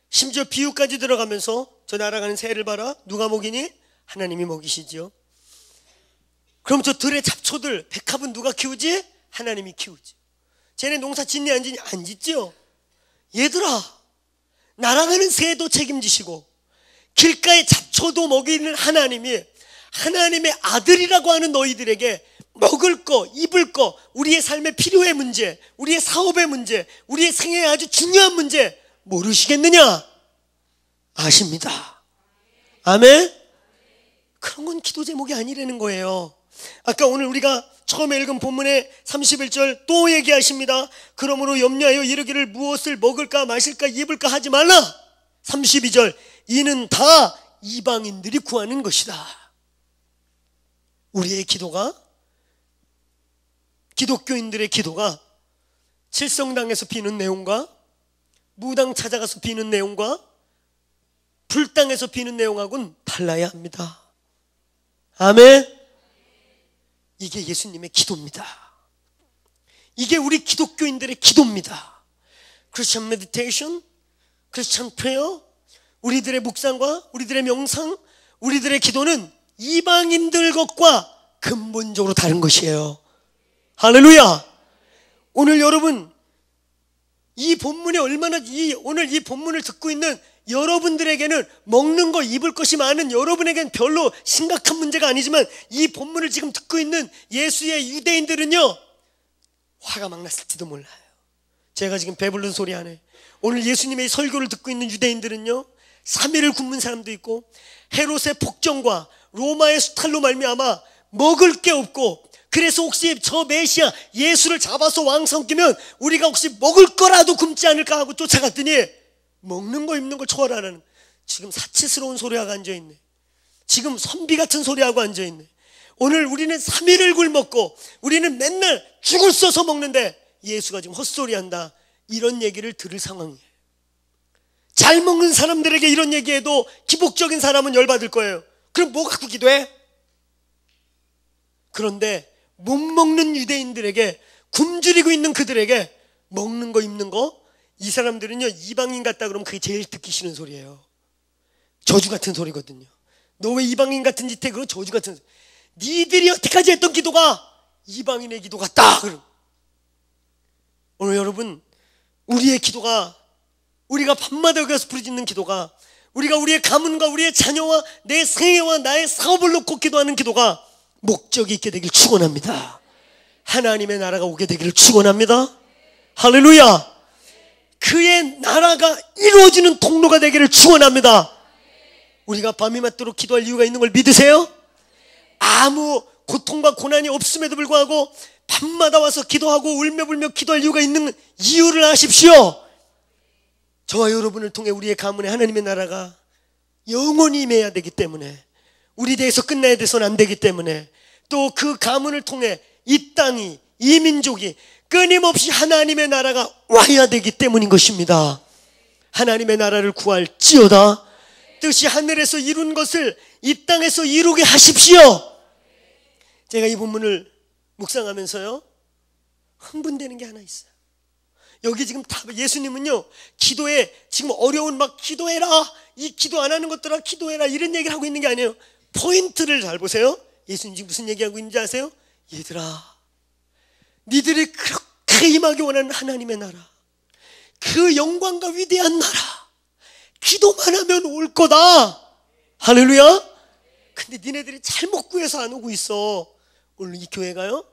A: 심지어 비유까지 들어가면서 저 날아가는 새를 봐라, 누가 먹이니? 하나님이 먹이시죠. 그럼 저 들의 잡초들 백합은 누가 키우지? 하나님이 키우지. 쟤네 농사 짓니 안 짓니? 안 짓죠. 얘들아, 날아가는 새도 책임지시고 길가의 잡초도 먹이는 하나님이, 하나님의 아들이라고 하는 너희들에게 먹을 거, 입을 거, 우리의 삶의 필요의 문제, 우리의 사업의 문제, 우리의 생애의 아주 중요한 문제 모르시겠느냐? 아십니다. 아멘? 그런 건 기도 제목이 아니라는 거예요. 아까 오늘 우리가 처음에 읽은 본문의 31절 또 얘기하십니다. 그러므로 염려하여 이르기를 무엇을 먹을까 마실까 입을까 하지 말라. 32절 이는 다 이방인들이 구하는 것이다. 우리의 기도가, 기독교인들의 기도가 칠성당에서 비는 내용과 무당 찾아가서 비는 내용과 불당에서 비는 내용하고는 달라야 합니다. 아멘. 이게 예수님의 기도입니다. 이게 우리 기독교인들의 기도입니다. 크리스천 메디테이션, 크리스천 프레어, 우리들의 묵상과 우리들의 명상, 우리들의 기도는 이방인들 것과 근본적으로 다른 것이에요. 할렐루야. 오늘 여러분 이 본문이 얼마나 오늘 이 본문을 듣고 있는 여러분들에게는 먹는 거 입을 것이 많은 여러분에게는 별로 심각한 문제가 아니지만 이 본문을 지금 듣고 있는 예수의 유대인들은요 화가 막 났을지도 몰라요. 제가 지금 배부른 소리 안 해. 오늘 예수님의 설교를 듣고 있는 유대인들은요 3일을 굶은 사람도 있고 헤롯의 폭정과 로마의 수탈로 말미암아 먹을 게 없고 그래서 혹시 저 메시아 예수를 잡아서 왕 삼기면 우리가 혹시 먹을 거라도 굶지 않을까 하고 쫓아갔더니 먹는 거 입는 걸 초월하라는 지금 사치스러운 소리하고 앉아있네. 지금 선비 같은 소리하고 앉아있네. 오늘 우리는 3일을 굶었고 우리는 맨날 죽을 써서 먹는데 예수가 지금 헛소리한다. 이런 얘기를 들을 상황이에요. 잘 먹는 사람들에게 이런 얘기해도 기복적인 사람은 열받을 거예요. 그럼 뭐 갖고 기도해? 그런데 못 먹는 유대인들에게, 굶주리고 있는 그들에게 먹는 거 입는 거, 이 사람들은요 이방인 같다 그러면 그게 제일 듣기 싫은 소리예요. 저주 같은 소리거든요. 너 왜 이방인 같은 짓 해? 그거 저주 같은 소리. 니들이 여태까지 했던 기도가 이방인의 기도 같다 그럼. 오늘 여러분 우리의 기도가, 우리가 밤마다 여기 가서 부르짖는 기도가, 우리가 우리의 가문과 우리의 자녀와 내 생애와 나의 사업을 놓고 기도하는 기도가 목적이 있게 되길 축원합니다. 하나님의 나라가 오게 되기를 축원합니다. 할렐루야. 그의 나라가 이루어지는 통로가 되기를 축원합니다. 우리가 밤이 맞도록 기도할 이유가 있는 걸 믿으세요? 아무 고통과 고난이 없음에도 불구하고 밤마다 와서 기도하고 울며불며 기도할 이유가 있는 이유를 아십시오. 저와 여러분을 통해 우리의 가문에 하나님의 나라가 영원히 임해야 되기 때문에, 우리 대해서 끝나야 돼서는 안 되기 때문에, 또 그 가문을 통해 이 땅이, 이 민족이 끊임없이 하나님의 나라가 와야 되기 때문인 것입니다. 하나님의 나라를 구할지어다 뜻이 하늘에서 이룬 것을 이 땅에서 이루게 하십시오. 제가 이 본문을 묵상하면서요 흥분되는 게 하나 있어요. 여기 지금 다 예수님은요 기도에 지금 어려운 막 기도해라, 이 기도 안 하는 것들아 기도해라 이런 얘기를 하고 있는 게 아니에요. 포인트를 잘 보세요. 예수님 지금 무슨 얘기하고 있는지 아세요? 얘들아, 니들이 그렇게 임하기 원하는 하나님의 나라, 그 영광과 위대한 나라, 기도만 하면 올 거다. 할렐루야. 근데 니네들이 잘못 구해서 안 오고 있어. 오늘 이 교회가요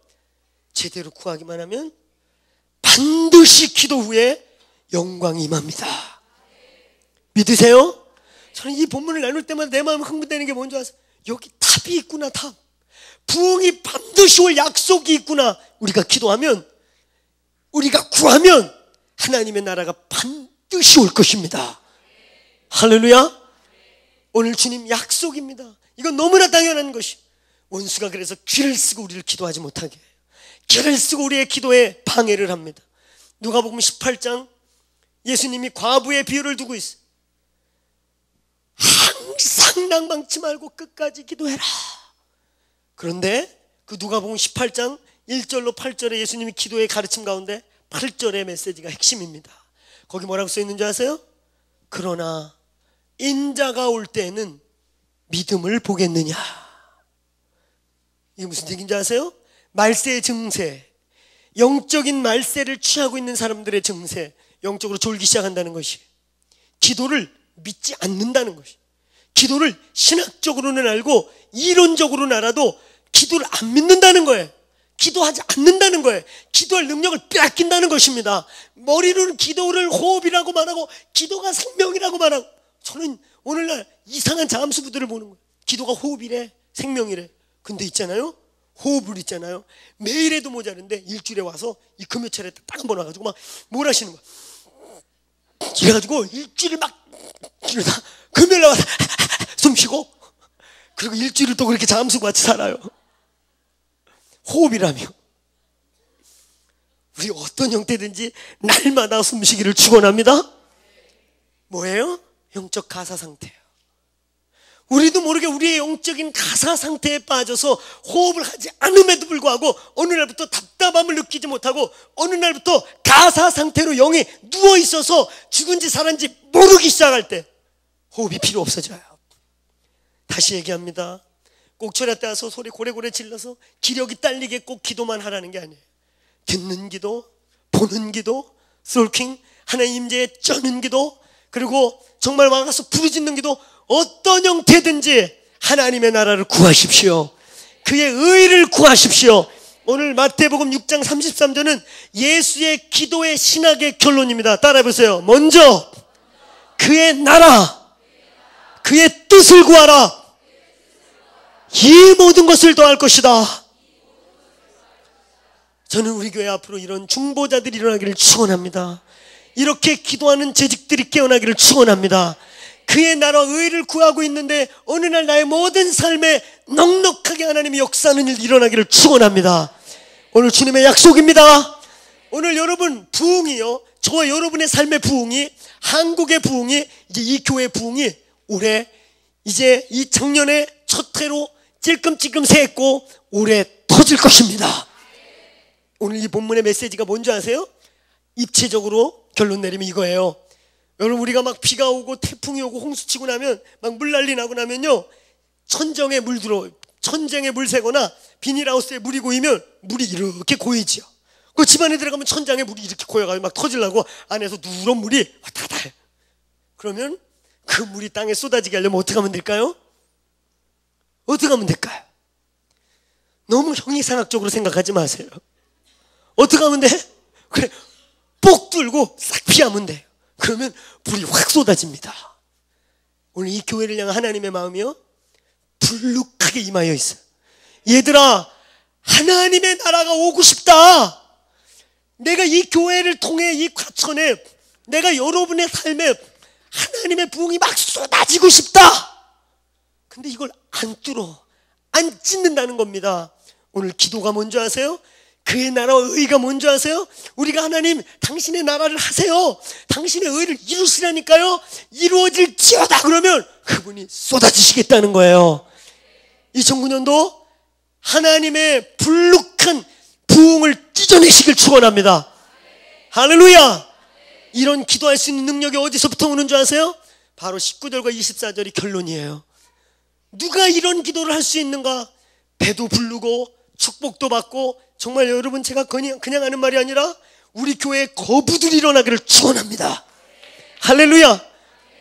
A: 제대로 구하기만 하면 반드시 기도 후에 영광이 임합니다. 믿으세요? 저는 이 본문을 나눌 때마다 내 마음 흥분되는 게 뭔지 아세요? 여기 답이 있구나. 답, 부흥이 반드시 올 약속이 있구나. 우리가 기도하면, 우리가 구하면 하나님의 나라가 반드시 올 것입니다. 할렐루야. 오늘 주님 약속입니다. 이건 너무나 당연한 것이, 원수가 그래서 귀를 쓰고 우리를 기도하지 못하게 해요. 귀를 쓰고 우리의 기도에 방해를 합니다. 누가복음 18장 예수님이 과부의 비유를 두고 있어요. 항상 낭망치 말고 끝까지 기도해라. 그런데 그 누가복음 18장 1절로 8절에 예수님이 기도의 가르침 가운데 8절의 메시지가 핵심입니다. 거기 뭐라고 써 있는지 아세요? 그러나 인자가 올 때에는 믿음을 보겠느냐. 이게 무슨 얘기인지 아세요? 말세의 증세, 영적인 말세를 취하고 있는 사람들의 증세, 영적으로 졸기 시작한다는 것이, 기도를 믿지 않는다는 것이, 기도를 신학적으로는 알고 이론적으로는 알아도 기도를 안 믿는다는 거예요. 기도하지 않는다는 거예요. 기도할 능력을 빼앗긴다는 것입니다. 머리로는 기도를 호흡이라고 말하고 기도가 생명이라고 말하고, 저는 오늘날 이상한 잠수부들을 보는 거예요. 기도가 호흡이래, 생명이래. 근데 있잖아요, 호흡을 있잖아요, 매일 해도 모자른데 일주일에 와서 이 금요철에 딱 한 번 와가지고 막 뭘 하시는 거야. 이래가지고 일주일을 막 이러다 금요일 나와서 숨 쉬고, 그리고 일주일을 또 그렇게 잠수고 같이 살아요. 호흡이라며. 우리 어떤 형태든지 날마다 숨쉬기를 축원합니다. 뭐예요? 영적 가사 상태예요. 우리도 모르게 우리의 영적인 가사 상태에 빠져서 호흡을 하지 않음에도 불구하고 어느 날부터 답답함을 느끼지 못하고 어느 날부터 가사 상태로 영이 누워있어서 죽은지 살았는지 모르기 시작할 때 호흡이 필요 없어져요. 다시 얘기합니다. 꼭 절에 따라서 소리 고래고래 질러서 기력이 딸리게 꼭 기도만 하라는 게 아니에요. 듣는 기도, 보는 기도, 솔킹, 하나님 임재에 쩌는 기도, 그리고 정말 와가서 부르짖는 기도, 어떤 형태든지 하나님의 나라를 구하십시오. 그의 의를 구하십시오. 오늘 마태복음 6장 33절은 예수의 기도의 신학의 결론입니다. 따라해보세요. 먼저 그의 나라, 그의 뜻을 구하라. 이 모든 것을 더할 것이다. 저는 우리 교회 앞으로 이런 중보자들이 일어나기를 축원합니다. 이렇게 기도하는 재직들이 깨어나기를 축원합니다. 그의 나라와 의를 구하고 있는데 어느 날 나의 모든 삶에 넉넉하게 하나님이 역사하는 일 일어나기를 축원합니다. 오늘 주님의 약속입니다. 오늘 여러분 부흥이요, 저와 여러분의 삶의 부흥이, 한국의 부흥이, 이제 이 교회의 부흥이 올해 이제 이 작년에 첫 해로 찔끔찔끔 새했고 올해 터질 것입니다. 오늘 이 본문의 메시지가 뭔지 아세요? 입체적으로 결론 내리면 이거예요. 여러분, 우리가 막 비가 오고 태풍이 오고 홍수 치고 나면 막 물난리 나고 나면요, 천정에 물 들어, 천장에 물 새거나 비닐하우스에 물이 고이면 물이 이렇게 고이지요. 그 집안에 들어가면 천장에 물이 이렇게 고여가지고 막 터지려고 안에서 누런 물이 왔다 갔다 해요. 그러면 그 물이 땅에 쏟아지게 하려면 어떻게 하면 될까요? 어떻게 하면 될까요? 너무 형이상학적으로 생각하지 마세요. 어떻게 하면 돼? 그래, 뽁 뚫고 싹 피하면 돼요. 그러면 불이 확 쏟아집니다. 오늘 이 교회를 향한 하나님의 마음이요, 불룩하게 임하여 있어요. 얘들아, 하나님의 나라가 오고 싶다. 내가 이 교회를 통해 이 과천에 내가 여러분의 삶에 하나님의 부흥이 막 쏟아지고 싶다. 근데 이걸 안 뚫어, 안 찢는다는 겁니다. 오늘 기도가 뭔지 아세요? 그의 나라와 의가 뭔지 아세요? 우리가 하나님 당신의 나라를 하세요, 당신의 의를 이루시라니까요, 이루어질지어다 그러면 그분이 쏟아지시겠다는 거예요. 2009년도 하나님의 불룩한 부흥을 찢어내시길 축원합니다. 할렐루야. 이런 기도할 수 있는 능력이 어디서부터 오는 줄 아세요? 바로 19절과 24절이 결론이에요. 누가 이런 기도를 할 수 있는가? 배도 부르고 축복도 받고, 정말 여러분, 제가 그냥 하는 말이 아니라 우리 교회에 거부들이 일어나기를 축원합니다. 할렐루야.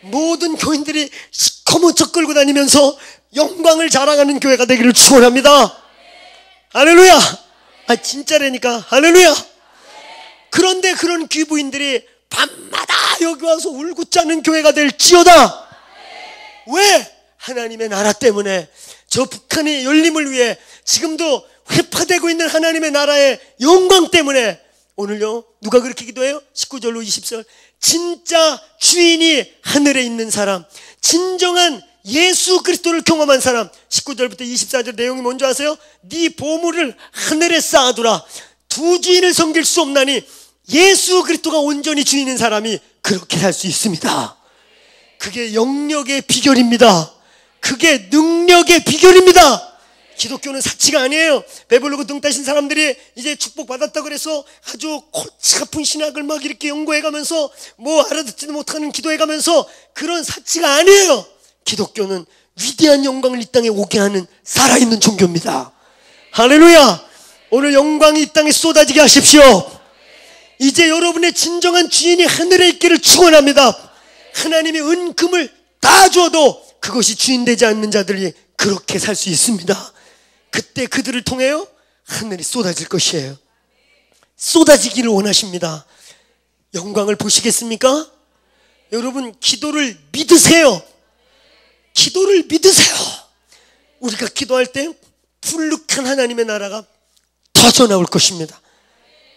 A: 모든 교인들이 시커먼 척 끌고 다니면서 영광을 자랑하는 교회가 되기를 축원합니다. 할렐루야. 아, 진짜라니까. 할렐루야. 그런데 그런 귀부인들이 밤마다 여기 와서 울고짜는 교회가 될지어다. 왜? 하나님의 나라 때문에, 저 북한의 열림을 위해, 지금도 회파되고 있는 하나님의 나라의 영광 때문에. 오늘요, 누가 그렇게 기도해요? 19절로 20절. 진짜 주인이 하늘에 있는 사람, 진정한 예수 그리스도를 경험한 사람. 19절부터 24절 내용이 뭔지 아세요? 네 보물을 하늘에 쌓아두라. 두 주인을 섬길 수 없나니 예수 그리스도가 온전히 주인인 사람이 그렇게 살 수 있습니다. 그게 영역의 비결입니다. 그게 능력의 비결입니다. 기독교는 사치가 아니에요. 배부르고 등 따신 사람들이 이제 축복받았다 그래서 아주 골치 아픈 신학을 막 이렇게 연구해가면서 뭐 알아듣지도 못하는 기도해가면서, 그런 사치가 아니에요. 기독교는 위대한 영광을 이 땅에 오게 하는 살아있는 종교입니다. 할렐루야. 오늘 영광이 이 땅에 쏟아지게 하십시오. 이제 여러분의 진정한 주인이 하늘에 있기를 축원합니다. 하나님이 은금을 다 줘도 그것이 주인 되지 않는 자들이 그렇게 살 수 있습니다. 그때 그들을 통해요, 하늘이 쏟아질 것이에요. 쏟아지기를 원하십니다. 영광을 보시겠습니까? 여러분, 기도를 믿으세요. 기도를 믿으세요. 우리가 기도할 때 불룩한 하나님의 나라가 터져 나올 것입니다.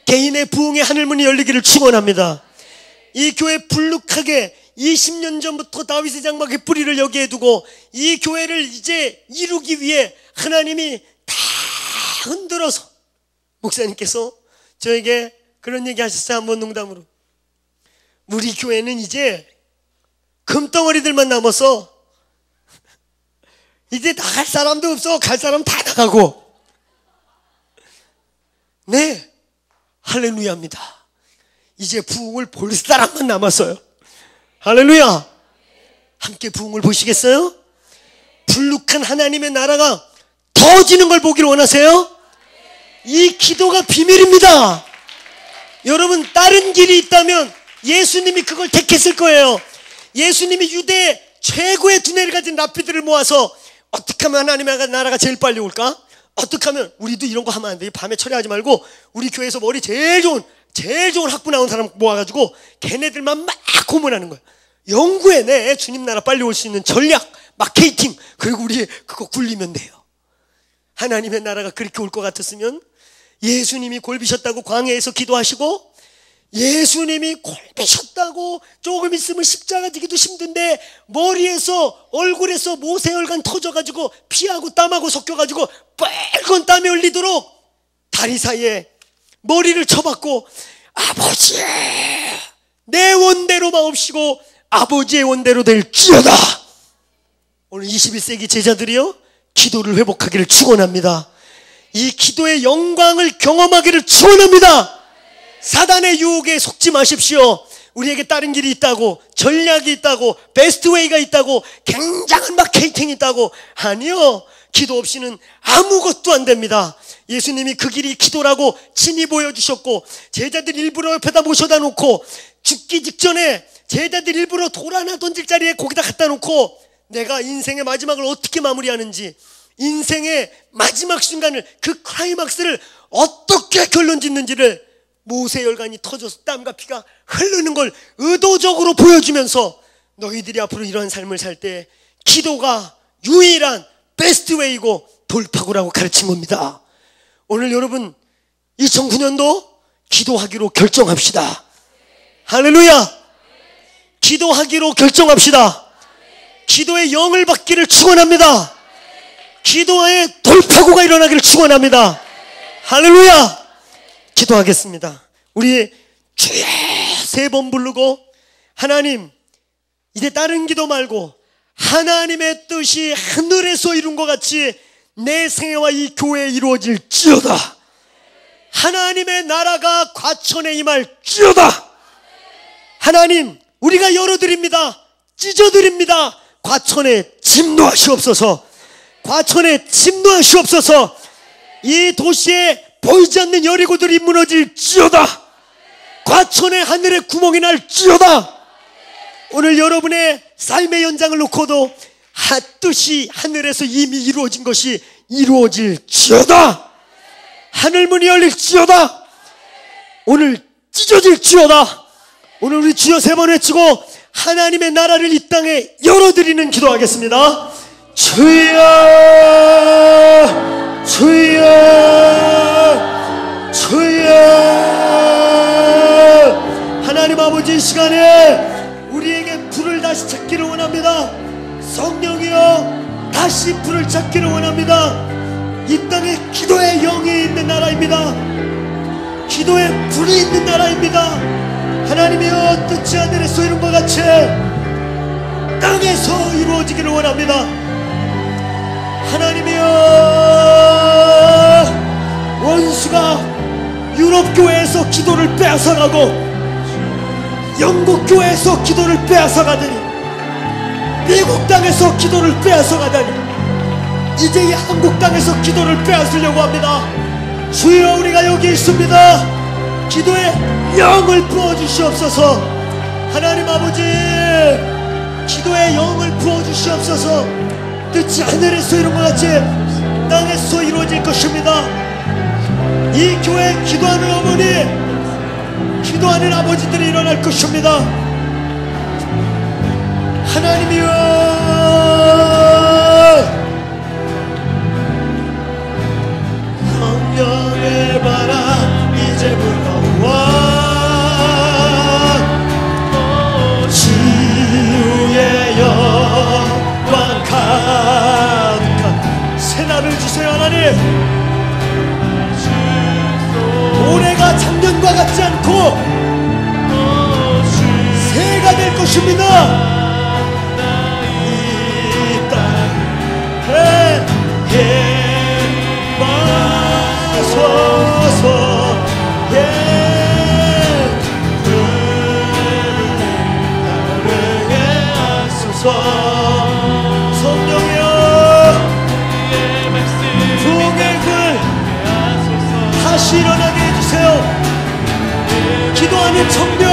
A: 개인의 부흥의 하늘문이 열리기를 축원합니다. 이 교회 불룩하게 20년 전부터 다윗의 장막의 뿌리를 여기에 두고 이 교회를 이제 이루기 위해 하나님이 다 흔들어서, 목사님께서 저에게 그런 얘기 하셨어요. 한번 농담으로. 우리 교회는 이제 금덩어리들만 남았어. 이제 나갈 사람도 없어. 갈 사람 다 나가고. 네, 할렐루야입니다. 이제 부흥을 볼 사람만 남았어요. 할렐루야. 함께 부흥을 보시겠어요? 불룩한 하나님의 나라가 터지는 걸 보기를 원하세요? 이 기도가 비밀입니다. 여러분, 다른 길이 있다면 예수님이 그걸 택했을 거예요. 예수님이 유대 최고의 두뇌를 가진 랍비들을 모아서 어떻게 하면 하나님의 나라가 제일 빨리 올까? 어떻게 하면, 우리도 이런 거 하면 안 돼. 밤에 처리하지 말고 우리 교회에서 머리 제일 좋은 학부 나온 사람 모아가지고 걔네들만 막 고문하는 거야. 연구해내. 주님 나라 빨리 올 수 있는 전략, 마케팅. 그리고 우리 그거 굴리면 돼요. 하나님의 나라가 그렇게 올 것 같았으면 예수님이 골비셨다고 광야에서 기도하시고, 예수님이 골비셨다고 조금 있으면 십자가 지기도 힘든데 머리에서 얼굴에서 모세혈관 터져가지고 피하고 땀하고 섞여가지고 빨간 땀이 흘리도록 다리 사이에 머리를 쳐박고, 아버지 내 원대로 마옵시고 아버지의 원대로 될지어다. 오늘 21세기 제자들이요, 기도를 회복하기를 축원합니다. 이 기도의 영광을 경험하기를 축원합니다. 사단의 유혹에 속지 마십시오. 우리에게 다른 길이 있다고, 전략이 있다고, 베스트 웨이가 있다고, 굉장한 마케팅이 있다고. 아니요, 기도 없이는 아무것도 안 됩니다. 예수님이 그 길이 기도라고 친히 보여주셨고, 제자들 일부러 옆에다 모셔다 놓고, 죽기 직전에 제자들 일부러 돌 하나 던질 자리에 거기다 갖다 놓고, 내가 인생의 마지막을 어떻게 마무리하는지, 인생의 마지막 순간을, 그 클라이막스를 어떻게 결론 짓는지를 모세혈관이 터져서 땀과 피가 흐르는 걸 의도적으로 보여주면서, 너희들이 앞으로 이런 삶을 살 때 기도가 유일한 베스트 웨이고 돌파구라고 가르친 겁니다. 오늘 여러분 2009년도 기도하기로 결정합시다. 할렐루야. 기도하기로 결정합시다. 기도의 영을 받기를 축원합니다. 기도의 돌파구가 일어나기를 축원합니다. 할렐루야. 기도하겠습니다. 우리 주여 3번 부르고, 하나님, 이제 다른 기도 말고 하나님의 뜻이 하늘에서 이룬 것 같이 내 생애와 이 교회에 이루어질지어다. 하나님의 나라가 과천에 임할지어다. 하나님, 우리가 열어드립니다. 찢어드립니다. 과천에 침노하시옵소서. 과천에 침노하시옵소서. 이 도시에 보이지 않는 여리고들이 무너질지어다. 과천의 하늘에 구멍이 날지어다. 오늘 여러분의 삶의 연장을 놓고도 뜻이 하늘에서 이미 이루어진 것이 이루어질지어다. 하늘문이 열릴지어다. 오늘 찢어질지어다. 오늘 우리 주여 3번 외치고 하나님의 나라를 이 땅에 열어드리는 기도하겠습니다. 주여 주여 주여. 하나님 아버지, 이 시간에 우리에게 불을 다시 찾기를 원합니다. 성령이여, 다시 불을 찾기를 원합니다. 이 땅에 기도의 영이 있는 나라입니다. 기도의 불이 있는 나라입니다. 하나님이여, 뜻이 하늘에서 이룬 것 같이 땅에서 이루어지기를 원합니다. 하나님이여, 원수가 유럽 교회에서 기도를 빼앗아가고 영국 교회에서 기도를 빼앗아가더니 미국 땅에서 기도를 빼앗아가다니 이제 이 한국 땅에서 기도를 빼앗으려고 합니다. 주여, 우리가 여기 있습니다. 기도의 영을 부어주시옵소서. 하나님 아버지, 기도의 영을 부어주시옵소서. 뜻이 하늘에서 이룬 것 같이 땅에서 이루어질 것입니다. 이 교회에 기도하는 어머니, 기도하는 아버지들이 일어날 것입니다. 하나님이여, 것입니다. 이 땅에 임하소서. 성령이여, 부흥의 불 다시 일어나게 해주세요. 기도하는 청년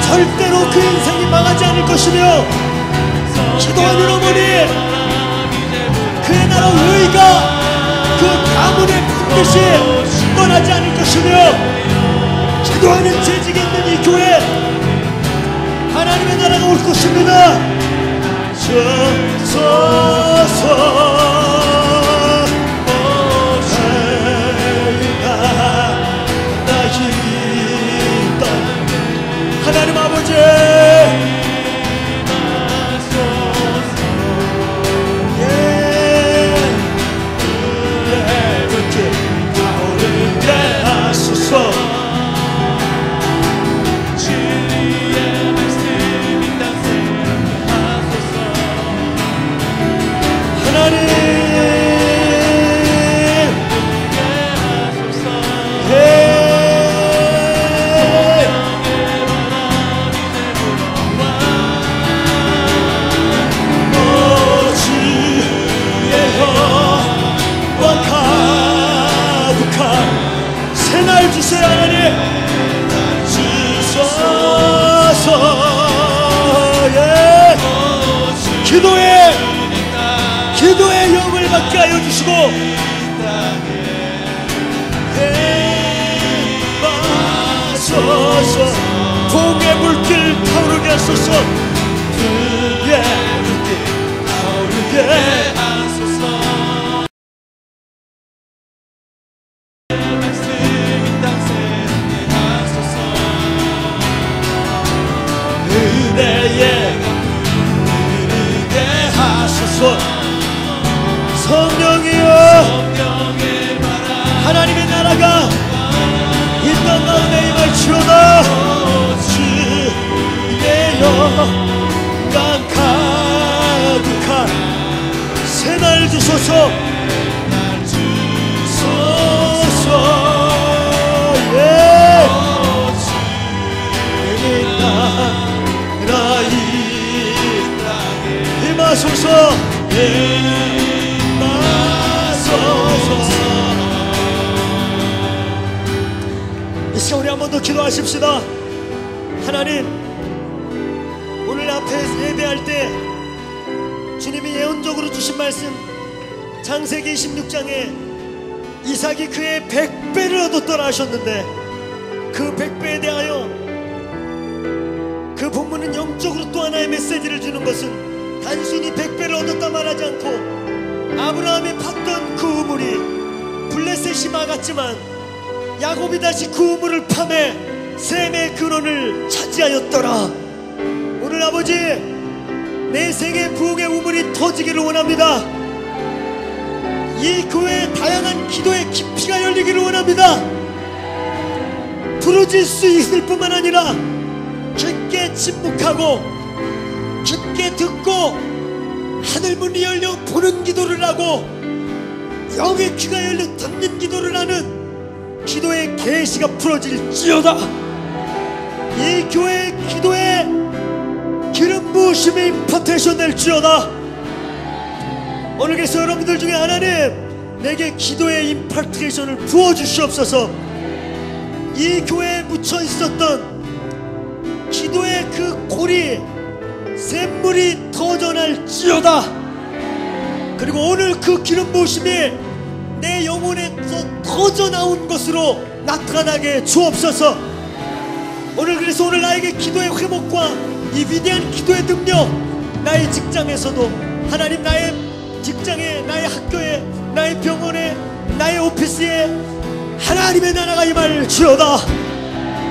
A: 절대로 그 인생이 망하지 않을 것이며, 기도하는 어머니 그의 나라 의가 그 가문의 반드시 떠나지 않을 것이며, 기도하는 재직이 있는 이 교회 하나님의 나라가 올 것입니다. 주소서. 하나님 아버지, 이렇게 타오르게 하소서. 주세요. 하나님 주소서. 기도의 영을 받게 하여 주시고, 임하소서. 부흥의 물길 타오르게 하소서. 부흥의 물길 타오르게 하소서. 성령이여, 하나님의 나라가 이 땅 가운데 임할지어다. 주의 영광 가득한 새날 주소서. 임하소서. 이 시간 우리 한 번 더 기도하십시다. 하나님, 오늘 앞에 예배할 때 주님이 예언적으로 주신 말씀, 창세기 26장에 이삭이 그의 100배를 얻었더라 하셨는데, 그 100배에 대하여 그 본문은 영적으로 또 하나의 메시지를 주는 것은 단순히 100배를 얻었다 말하지 않고, 아브라함이 팠던 그 우물이 블레셋이 막았지만 야곱이 다시 그 우물을 파매 셈의 근원을 차지하였더라. 오늘 아버지, 내 생의 부흥의 우물이 터지기를 원합니다. 이 교회의 다양한 기도의 깊이가 열리기를 원합니다. 부르질 수 있을 뿐만 아니라 깊게 침묵하고 깊게 듣고 하늘 문이 열려 보는 기도를 하고 영의 귀가 열려 듣는 기도를 하는 기도의 계시가 풀어질지어다. 이 교회의 기도에 기름 부으심이 임파테이션 될지어다. 오늘 그래서 여러분들 중에 하나님, 내게 기도의 임파테이션을 부어주시옵소서. 이 교회에 묻혀 있었던 기도의 그 골이 샘물이 터져날지어다. 그리고 오늘 그 기름 부으심이 내 영혼에서 터져나온 것으로 나타나게 주옵소서. 오늘 그래서 오늘 나에게 기도의 회복과 이 위대한 기도의 능력, 나의 직장에서도 하나님, 나의 직장에, 나의 학교에, 나의 병원에, 나의 오피스에 하나님의 나라가 임할지어다.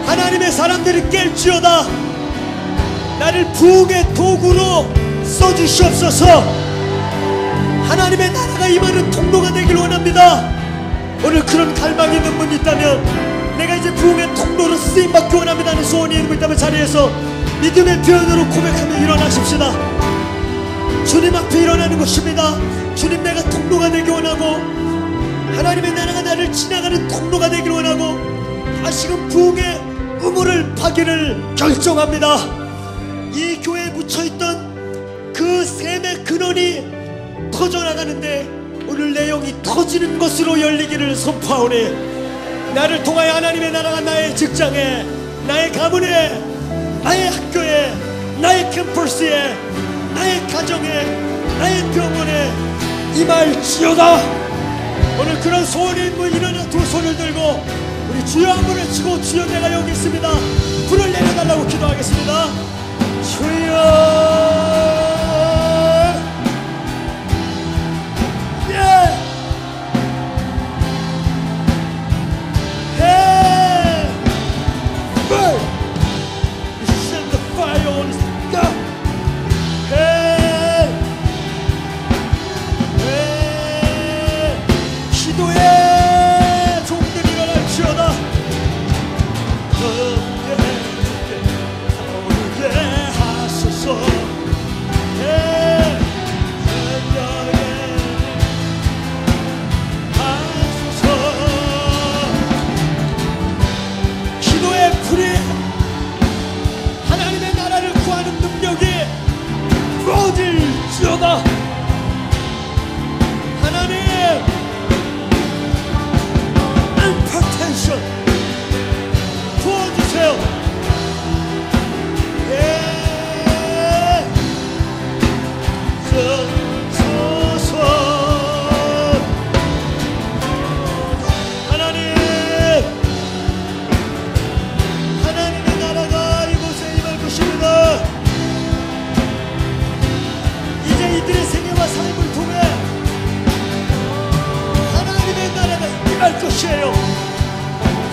A: 하나님의 사람들이 깰지어다. 나를 부흥의 도구로 써주시옵소서. 하나님의 나라가 임하는 통로가 되길 원합니다. 오늘 그런 갈망이 있는 분이 있다면 내가 이제 부흥의 통로로 쓰임받기 원합니다는 소원이 있다면 자리에서 믿음의 표현으로 고백하며 일어나십시다. 주님 앞에 일어나는 것입니다. 주님, 내가 통로가 되기 원하고 하나님의 나라가 나를 지나가는 통로가 되기를 원하고 다시금 부흥의 우물을 파기를 결정합니다. 이 교회에 묻혀있던 그 샘의 근원이 터져나가는데 오늘 내 영이 터지는 것으로 열리기를 선포하오니 나를 통하여 하나님의 나라가 나의 직장에, 나의 가문에, 나의 학교에, 나의 캠퍼스에, 나의 가정에, 나의 병원에 임할지어다. 오늘 그런 소원이 있는 일어나 두 손을 들고 우리 주여 한 분을 치고, 주여 내가 여기 있습니다, 불을 내려달라고 기도하겠습니다. 주여,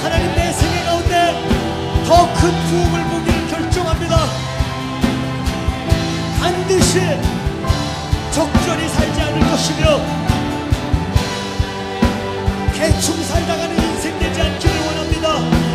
A: 하나님 내 생애 가운데 더 큰 부흥을 보기를 결정합니다. 반드시 적절히 살지 않을 것이며 대충 살다가는 인생 되지 않기를 원합니다.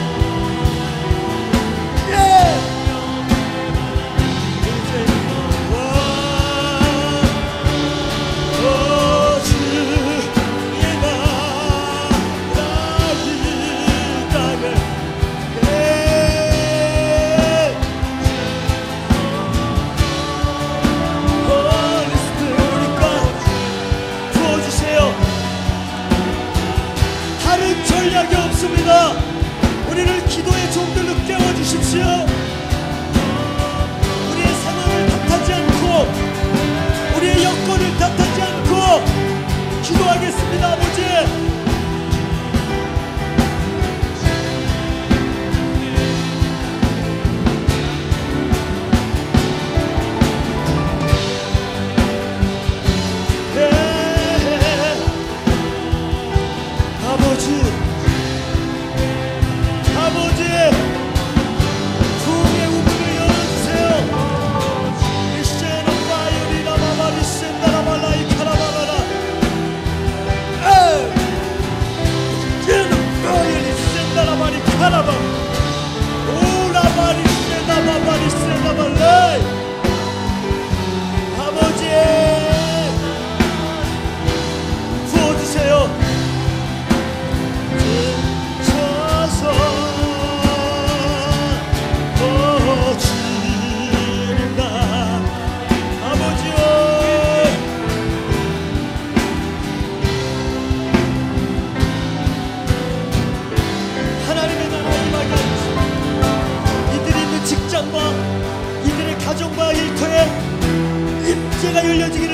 A: 우리를 기도의 종들로 깨워주십시오. 우리의 상황을 탓하지 않고 우리의 여건을 탓하지 않고 기도하겠습니다. 아버지, 부흥의 우물을 열어주세요. 아버지, 부어주세요. 이들의 가정과 일터에 임재가 열려지기를